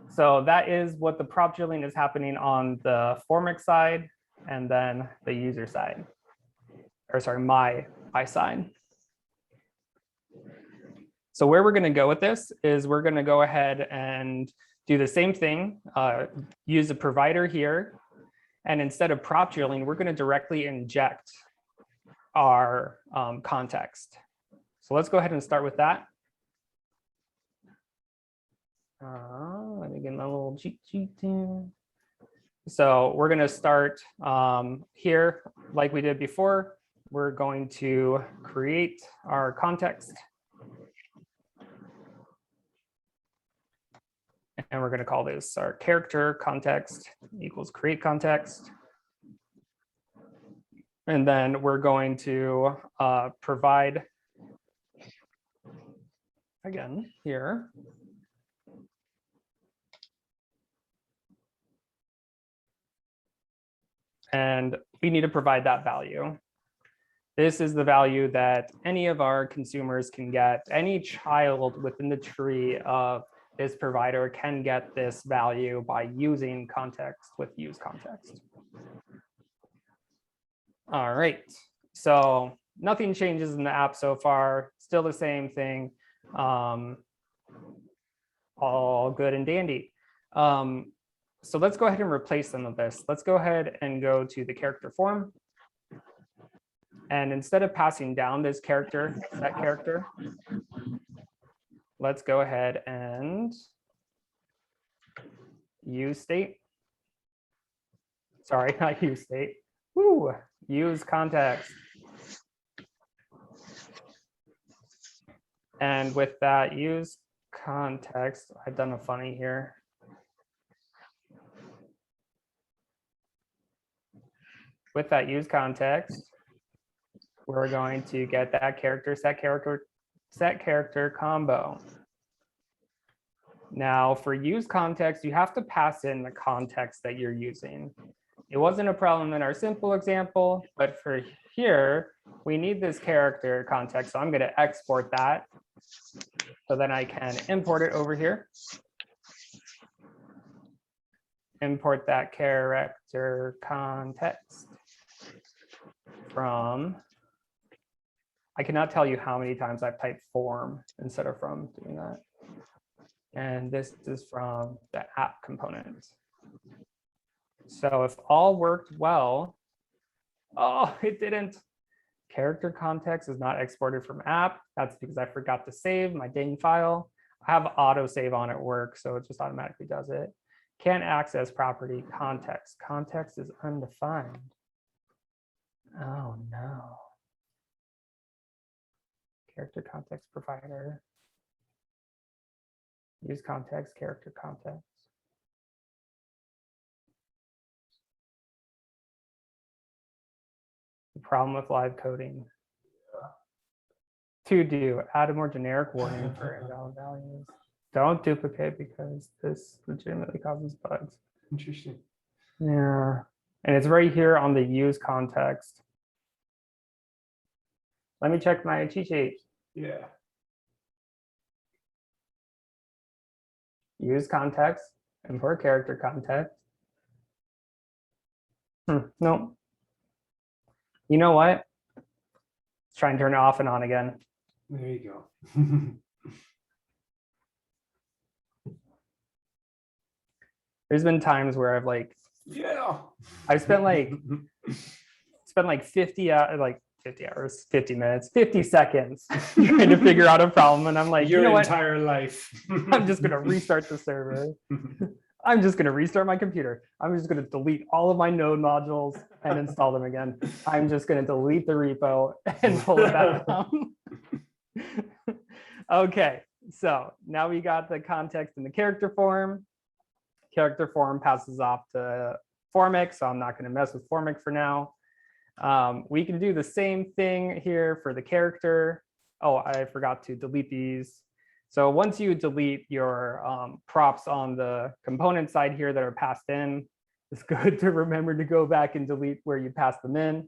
So that is what the prop drilling is happening on the Formic side, and then the user side, or sorry, my side. So where we're going to go with this is we're going to go ahead and do the same thing, use a provider here. And instead of prop drilling, we're going to directly inject our context. So let's go ahead and start with that. Let me get my little cheat sheet here. So we're going to start here like we did before. We're going to create our context. And we're going to call this our character context equals create context. And then we're going to provide, again, here. And we need to provide that value. This is the value that any of our consumers can get. Any child within the tree of this provider can get this value by using context with use context. All right, so nothing changes in the app so far. Still the same thing. All good and dandy. So let's go ahead and replace some of this. Let's go ahead and go to the character form. And instead of passing down this character, that character, let's go ahead and use state. Sorry, not use state. Woo, use context. And with that use context, I've done a funny here. With that use context, we're going to get that character, set character combo. Now for use context, you have to pass in the context that you're using. It wasn't a problem in our simple example, but for here, we need this character context. So I'm going to export that so then I can import it over here. Import that character context from, I cannot tell you how many times I've typed form instead of from doing that. And this is from the app component. So if all worked well, oh, it didn't. Character context is not exported from app. That's because I forgot to save my dang file. I have auto save on at work, so it just automatically does it. Can't access property context. Context is undefined. Oh no. Character context provider. Use context, character context. The problem with live coding. To do, add a more generic warning for invalid values. Don't duplicate because this legitimately causes bugs. Interesting. Yeah, and it's right here on the use context. Let me check my cheat sheet. Yeah. Use context, import character context. No. You know what? Let's try and turn it off and on again. There you go. There's been times where I've like, Yeah. I've spent like 50 hours, 50 minutes, 50 seconds trying to figure out a problem. And I'm like, your you know what? entire life. I'm just going to restart the server. I'm just going to restart my computer. I'm just going to delete all of my node modules and install them again. I'm just going to delete the repo and pull it back down. Okay, so now we got the context in the character form. Character form passes off to Formic, so I'm not going to mess with Formic for now. We can do the same thing here for the character. Oh, I forgot to delete these. So once you delete your props on the component side here that are passed in, it's good to remember to go back and delete where you passed them in.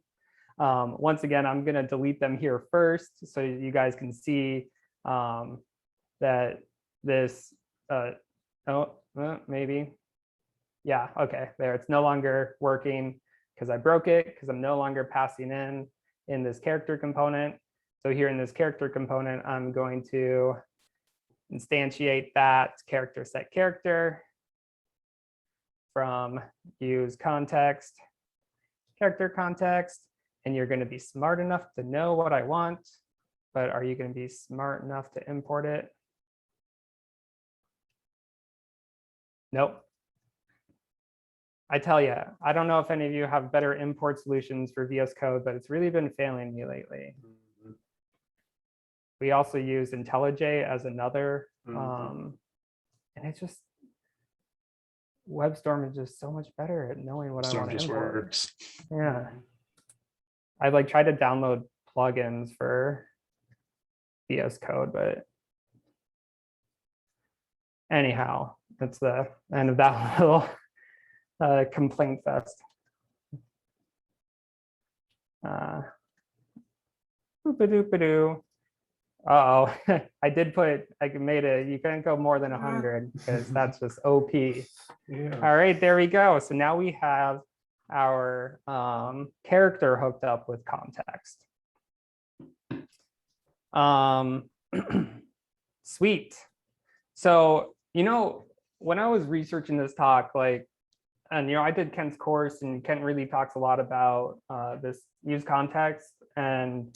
Once again, I'm going to delete them here first so you guys can see that this, maybe. Yeah, okay, there, it's no longer working because I broke it, because I'm no longer passing in this character component. So here in this character component, I'm going to instantiate that character set character from use context, character context, and you're going to be smart enough to know what I want, but are you going to be smart enough to import it? Nope. I tell you, I don't know if any of you have better import solutions for VS Code, but it's really been failing me lately. We also use IntelliJ as another, and it's just, WebStorm is just so much better at knowing what I want to import. Works. Yeah. I like tried to download plugins for VS Code, but anyhow, that's the end of that little complaint fest. Boop-a-doop-a-doo. Uh-oh, I did put, I made it, you couldn't go more than 100 because that's just OP. Yeah. All right, there we go. So now we have our character hooked up with context. Sweet. So, you know, when I was researching this talk, like, and, you know, I did Kent's course, and Kent really talks a lot about this use context, and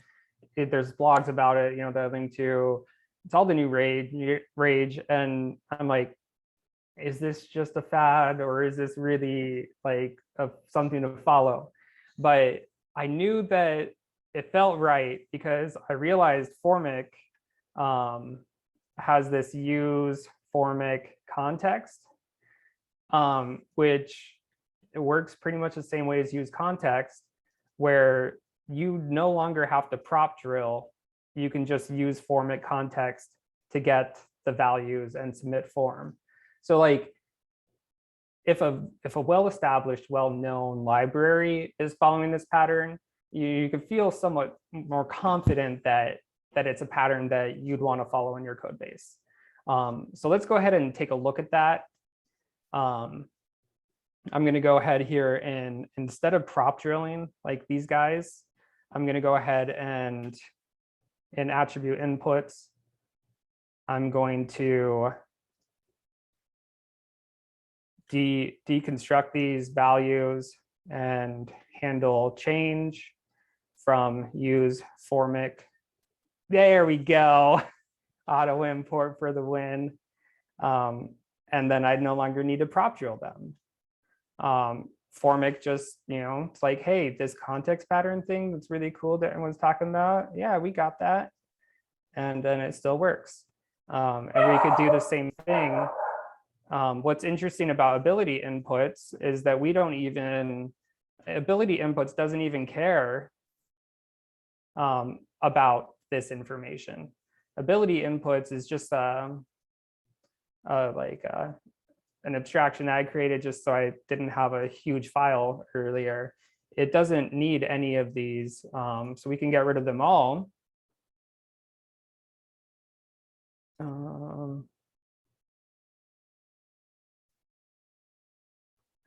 there's blogs about it, you know, that I link to. It's all the new rage. And I'm like, is this just a fad, or is this really like something to follow? But I knew that it felt right because I realized Formic has this use Formic context, which it works pretty much the same way as use context, where you no longer have to prop drill. You can just use Formic context to get the values and submit form. So like, if a well-established, well-known library is following this pattern, you can feel somewhat more confident that it's a pattern that you'd want to follow in your code base. So let's go ahead and take a look at that. I'm going to go ahead here, and instead of prop drilling like these guys, I'm going to go ahead and in attribute inputs, I'm going to deconstruct these values and handle change from use Formic. There we go. Auto import for the win. And then I no longer need to prop drill them. Formic just, you know, it's like, hey, this context pattern thing that's really cool that everyone's talking about. Yeah, we got that. And then it still works. And we could do the same thing. What's interesting about ability inputs is that we don't even, ability inputs doesn't even care about this information. Ability inputs is just an abstraction that I created just so I didn't have a huge file earlier. It doesn't need any of these, so we can get rid of them all.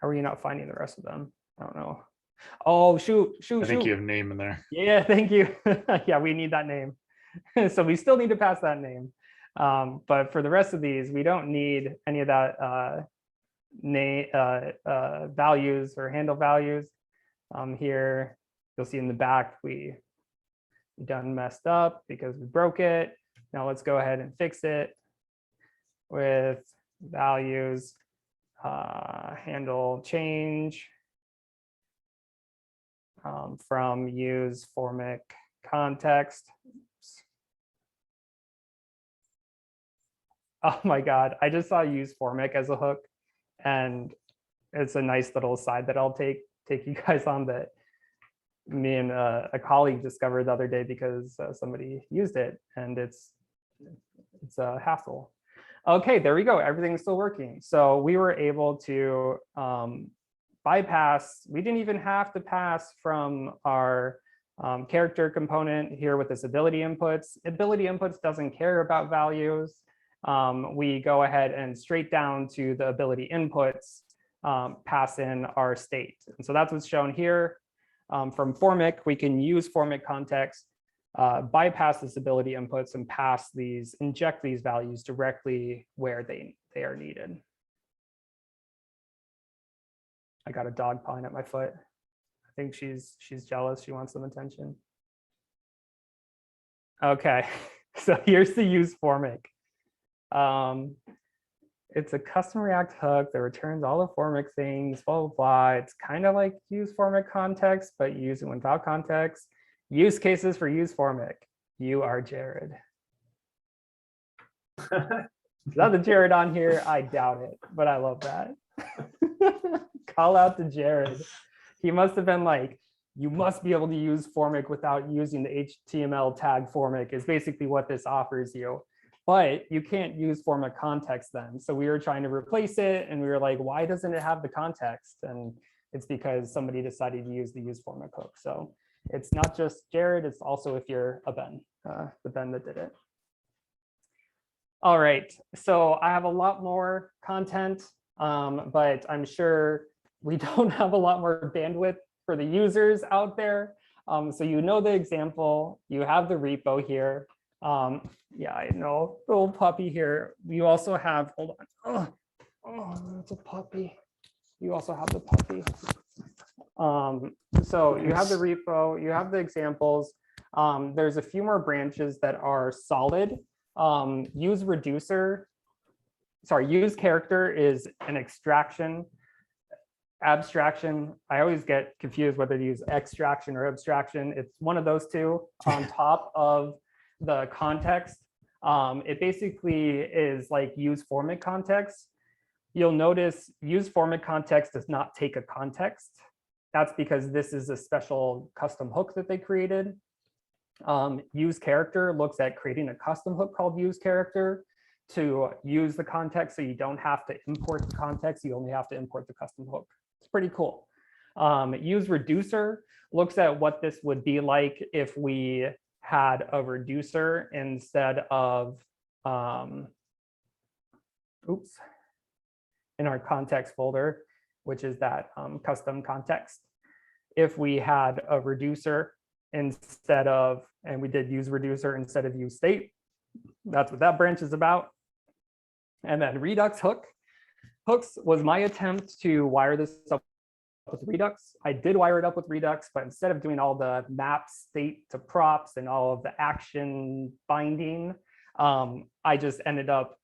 How are you not finding the rest of them? I don't know. Oh, shoot. I think you have name in there. Yeah, thank you. Yeah, we need that name. So we still need to pass that name. But for the rest of these, we don't need any of that values or handle values. Here, you'll see in the back, we done messed up because we broke it. Now let's go ahead and fix it with values, handle change from use Formic context. Oh my God, I just saw use Formic as a hook, and it's a nice little aside that I'll take you guys on, that me and a colleague discovered the other day because somebody used it, and it's a hassle. Okay, there we go. Everything's still working. So we were able to bypass, we didn't even have to pass from our Character component here with this ability inputs. Ability inputs doesn't care about values. We go ahead and straight down to the ability inputs, pass in our state. And so that's what's shown here. From Formic, we can use Formic context, bypass this ability inputs and inject these values directly where they are needed. I got a dog pawing at my foot. I think she's jealous. She wants some attention. Okay, so here's the use Formic. It's a custom React hook that returns all the Formic things, blah, blah, blah. It's kind of like use Formic context, but you use it without context. Use cases for use Formic. You are Jared. Is that the Jared on here? I doubt it, but I love that. Call out to Jared. He must have been like, you must be able to use Formic without using the HTML tag Formic is basically what this offers you. But you can't use Formic context then. So we were trying to replace it and we were like, why doesn't it have the context? And it's because somebody decided to use the use Formic hook. So it's not just Jared, it's also if you're a Ben, the Ben that did it. All right, so I have a lot more content, but I'm sure we don't have a lot more bandwidth for the users out there. So you know the example, you have the repo here. Yeah, I know, little puppy here. You also have, hold on. Oh, it's a puppy. You also have the puppy. So you have the repo, you have the examples. There's a few more branches that are solid. Use character is an extraction. Abstraction, I always get confused whether to use extraction or abstraction. It's one of those two on top of the context. It basically is like use Formic context. You'll notice use Formic context does not take a context. That's because this is a special custom hook that they created. Use character looks at creating a custom hook called use character to use the context, so you don't have to import the context, you only have to import the custom hook. It's pretty cool. Use reducer looks at what this would be like if we had a reducer instead of, in our context folder, which is that custom context. If we had a reducer instead of, and we did use reducer instead of use state, that's what that branch is about. And then Redux hooks was my attempt to wire this up with Redux. I did wire it up with Redux, but instead of doing all the map state to props and all of the action binding, I just ended up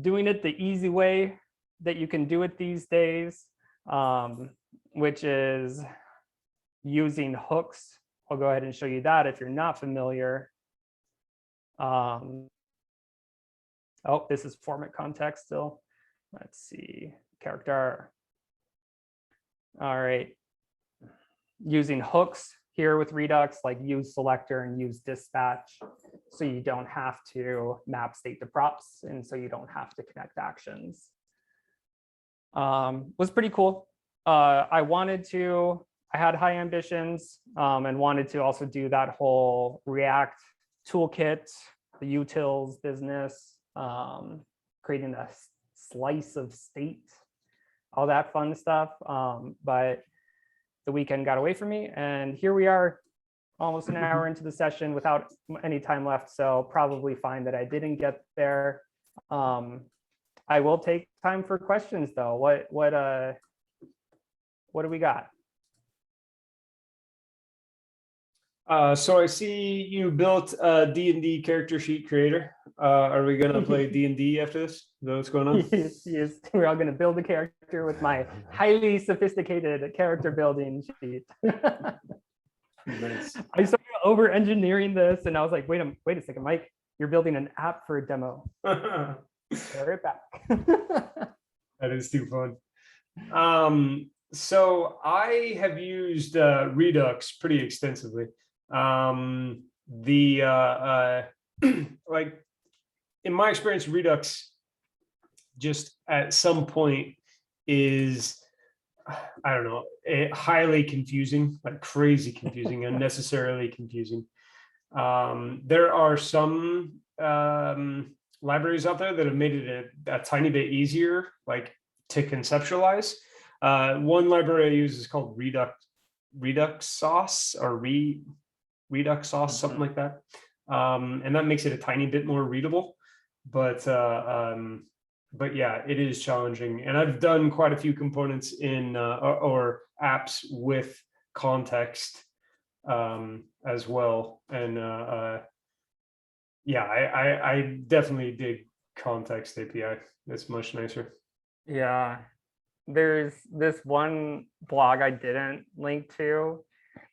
doing it the easy way that you can do it these days, which is using hooks. I'll go ahead and show you that if you're not familiar. Oh, this is Formic context still. Let's see, character. All right, using hooks here with Redux, like use selector and use dispatch, so you don't have to map state to props, and so you don't have to connect actions. Was pretty cool. I had high ambitions and wanted to also do that whole React toolkit, the utils business, creating a slice of state, all that fun stuff. But the weekend got away from me, and here we are almost an hour into the session without any time left. So probably fine that I didn't get there. I will take time for questions though. What do we got? So I see you built a D&D character sheet creator. Are we gonna play D&D after this? Is that what's going on? Yes, we're all gonna build a character with my highly sophisticated character building sheet. Nice. I started over engineering this and I was like, wait a second, Mike, you're building an app for a demo. Bear it back. That is too fun. So I have used Redux pretty extensively. Like in my experience, Redux just at some point is I don't know, highly confusing, like crazy confusing, unnecessarily confusing. There are some libraries out there that have made it a tiny bit easier, like to conceptualize. One library I use is called Redux sauce or Redux sauce, something like that. And that makes it a tiny bit more readable. But yeah, it is challenging. And I've done quite a few components in or apps with context as well. And yeah, I definitely dig context API. It's much nicer. Yeah, there's this one blog I didn't link to,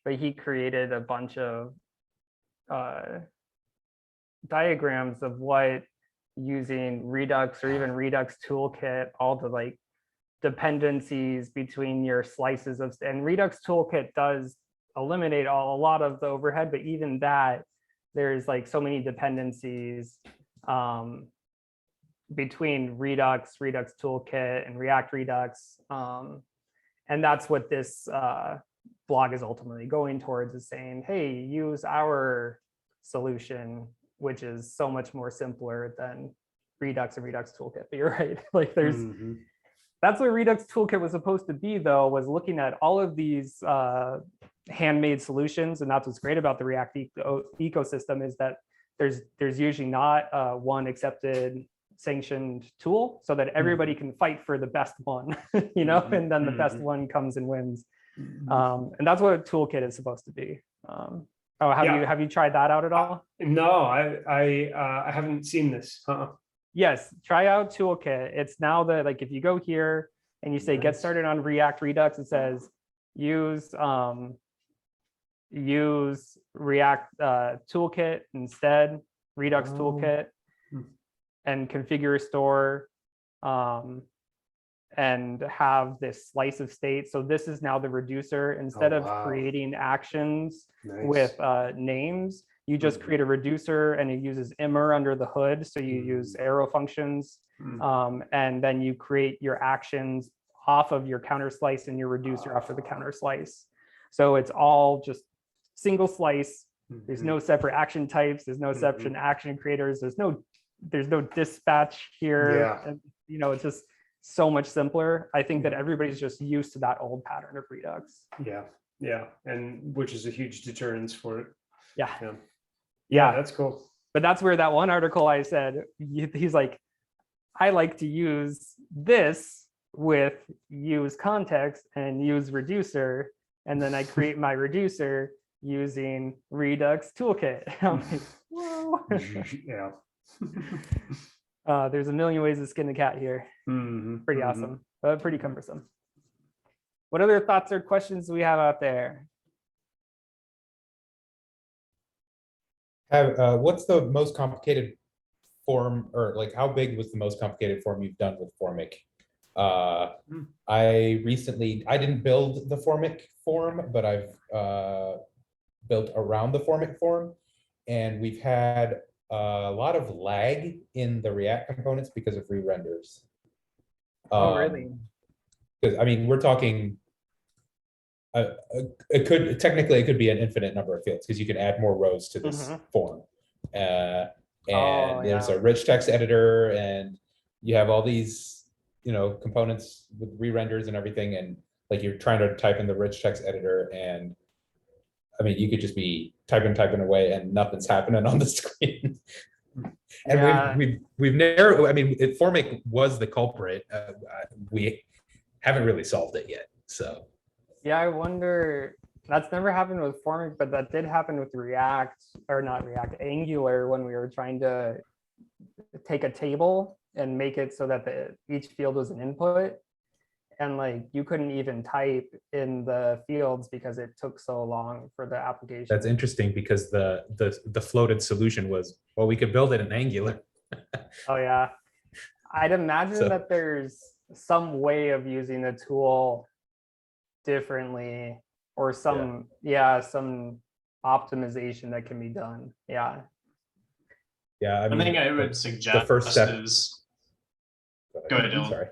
but he created a bunch of diagrams of what using Redux or even Redux toolkit, all the like dependencies between your slices of, and Redux toolkit does eliminate a lot of the overhead, but even that, there's like so many dependencies between Redux toolkit and React Redux. And that's what this blog is ultimately going towards, is saying, hey, use our solution, which is so much more simpler than Redux and Redux toolkit. But you're right, like there's, that's what Redux toolkit was supposed to be, though, was looking at all of these handmade solutions. And that's what's great about the React ecosystem, is that there's usually not one accepted sanctioned tool, so that everybody can fight for the best one, you know, and then the best one comes and wins. And that's what a toolkit is supposed to be. Have you tried that out at all? No, I haven't seen this. Yes, try out toolkit. It's now that, like, if you go here and you say get started on React Redux, it says use React toolkit instead, Redux toolkit, and configure store, and have this slice of state. So this is now the reducer. Instead of creating actions with names, you just create a reducer, and it uses immer under the hood. So you use arrow functions, and then you create your actions off of your counter slice and your reducer off of the counter slice. So it's all just single slice. There's no separate action types. There's no separate action creators. There's no dispatch here. And, you know, it's just so much simpler. I think that everybody's just used to that old pattern of Redux. Yeah, and which is a huge deterrence for it. Yeah, that's cool. But that's where that one article I said, he's like, I like to use this with use context and use reducer, and then I create my reducer using Redux toolkit. I'm like, whoa. There's a million ways to skin a cat here. Pretty awesome, but pretty cumbersome. What other thoughts or questions do we have out there? What's the most complicated form, or like how big was the most complicated form you've done with Formic? I didn't build the Formic form, but I've built around the Formic form, and we've had a lot of lag in the React components because of re-renders. Oh, really? Because I mean, we're talking. It could be an infinite number of fields, because you can add more rows to this form, and there's a rich text editor, and you have all these, you know, components with re-renders and everything, and like you're trying to type in the rich text editor, and I mean, you could just be typing away and nothing's happening on the screen. And we've narrowed. I mean, Formic was the culprit. We haven't really solved it yet. So yeah, I wonder. That's never happened with Formic, but that did happen with React, or not React, Angular, when we were trying to take a table and make it so that each field was an input. And like you couldn't even type in the fields because it took so long for the application. That's interesting, because the floated solution was, well, we could build it in Angular. Oh yeah, I'd imagine that there's some way of using the tool differently, or some some optimization that can be done. Yeah. I mean, one thing I would suggest the first step is go ahead, Dylan. Sorry.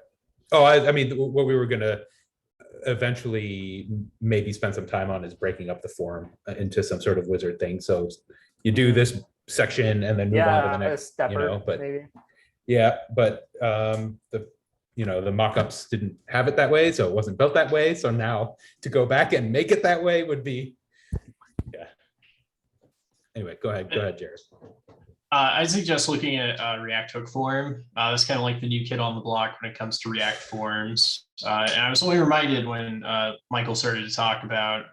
Oh, I mean, what we were gonna eventually maybe spend some time on is breaking up the form into some sort of wizard thing. So you do this section and then move on to the a next, stepper, but maybe. yeah, but the mock-ups didn't have it that way, so it wasn't built that way. So now to go back and make it that way would be, yeah. Anyway, go ahead, Jared. I suggest looking at React Hook Form. That's kind of like the new kid on the block when it comes to React forms. And I was only reminded when Michael started to talk about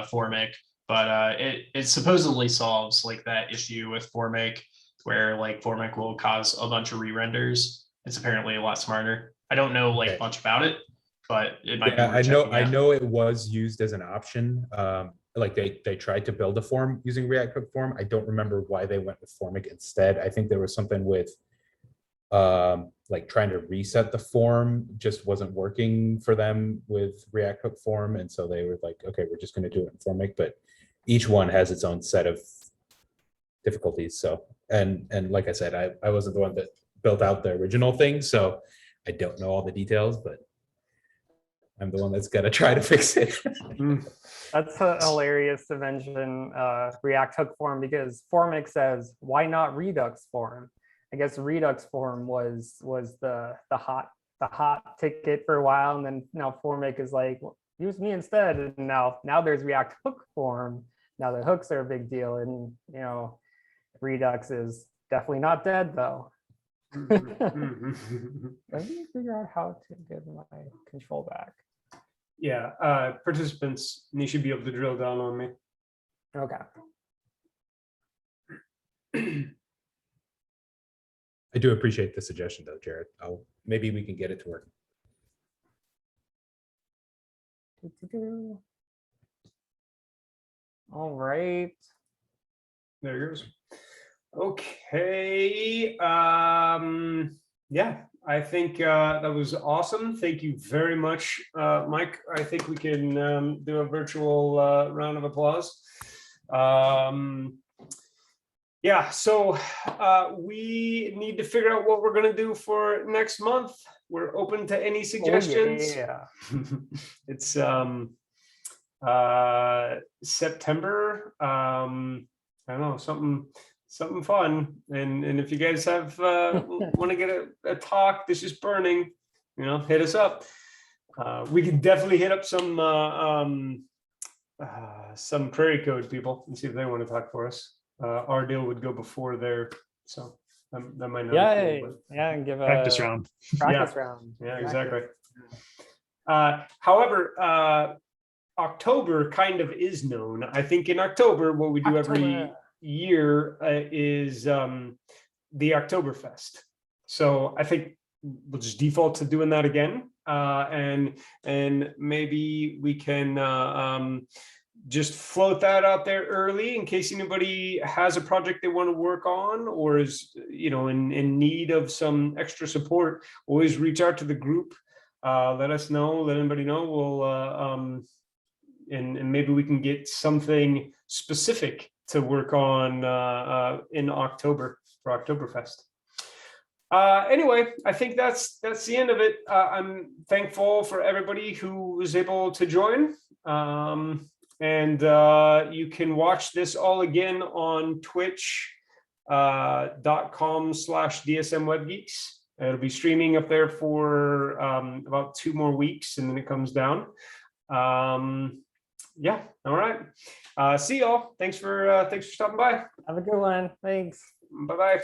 Formic, but it supposedly solves like that issue with Formic, where like Formic will cause a bunch of re-renders. It's apparently a lot smarter. I don't know like much about it, but it might be worth checking out. I know it was used as an option. Like they tried to build a form using React Hook Form. I don't remember why they went with Formic instead. I think there was something with like trying to reset the form just wasn't working for them with React Hook Form, and so they were like, okay, we're just going to do it in Formic. But each one has its own set of difficulties. So and like I said, I wasn't the one that built out the original thing, so I don't know all the details, but I'm the one that's got to try to fix it. That's hilarious to mention React Hook Form, because Formic says, why not Redux Form? I guess Redux Form was the hot ticket for a while, and then now Formic is like, well, use me instead. And now there's React Hook Form. Now the hooks are a big deal, and Redux is definitely not dead though. Let me figure out how to get my control back. Yeah, participants, you should be able to drill down on me. Okay. I do appreciate the suggestion though, Jared. Maybe we can get it to work. All right. There it goes. Okay. Yeah, I think that was awesome. Thank you very much, Mike. I think we can do a virtual round of applause. Yeah, so we need to figure out what we're going to do for next month. We're open to any suggestions. Oh, yeah. It's September. I don't know, something fun. And if you guys have want to get a talk, this is burning, hit us up. We can definitely hit up some Prairie Code people and see if they want to talk for us. Our deal would go before their, so that might not. And give a practice round. Practice round. Yeah, exactly. However, October kind of is known. I think in October, what we do every year is the Oktoberfest. So I think we'll just default to doing that again, and maybe we can just float that out there early in case anybody has a project they want to work on or is in need of some extra support. Always reach out to the group, let us know, let anybody know. We'll and maybe we can get something specific to work on in October for Oktoberfest. Anyway, I think that's the end of it. I'm thankful for everybody who was able to join. And you can watch this all again on twitch.com/DSMWebGeeks. It'll be streaming up there for about 2 more weeks, and then it comes down. Yeah, all right. See y'all. Thanks for stopping by. Have a good one. Thanks. Bye-bye.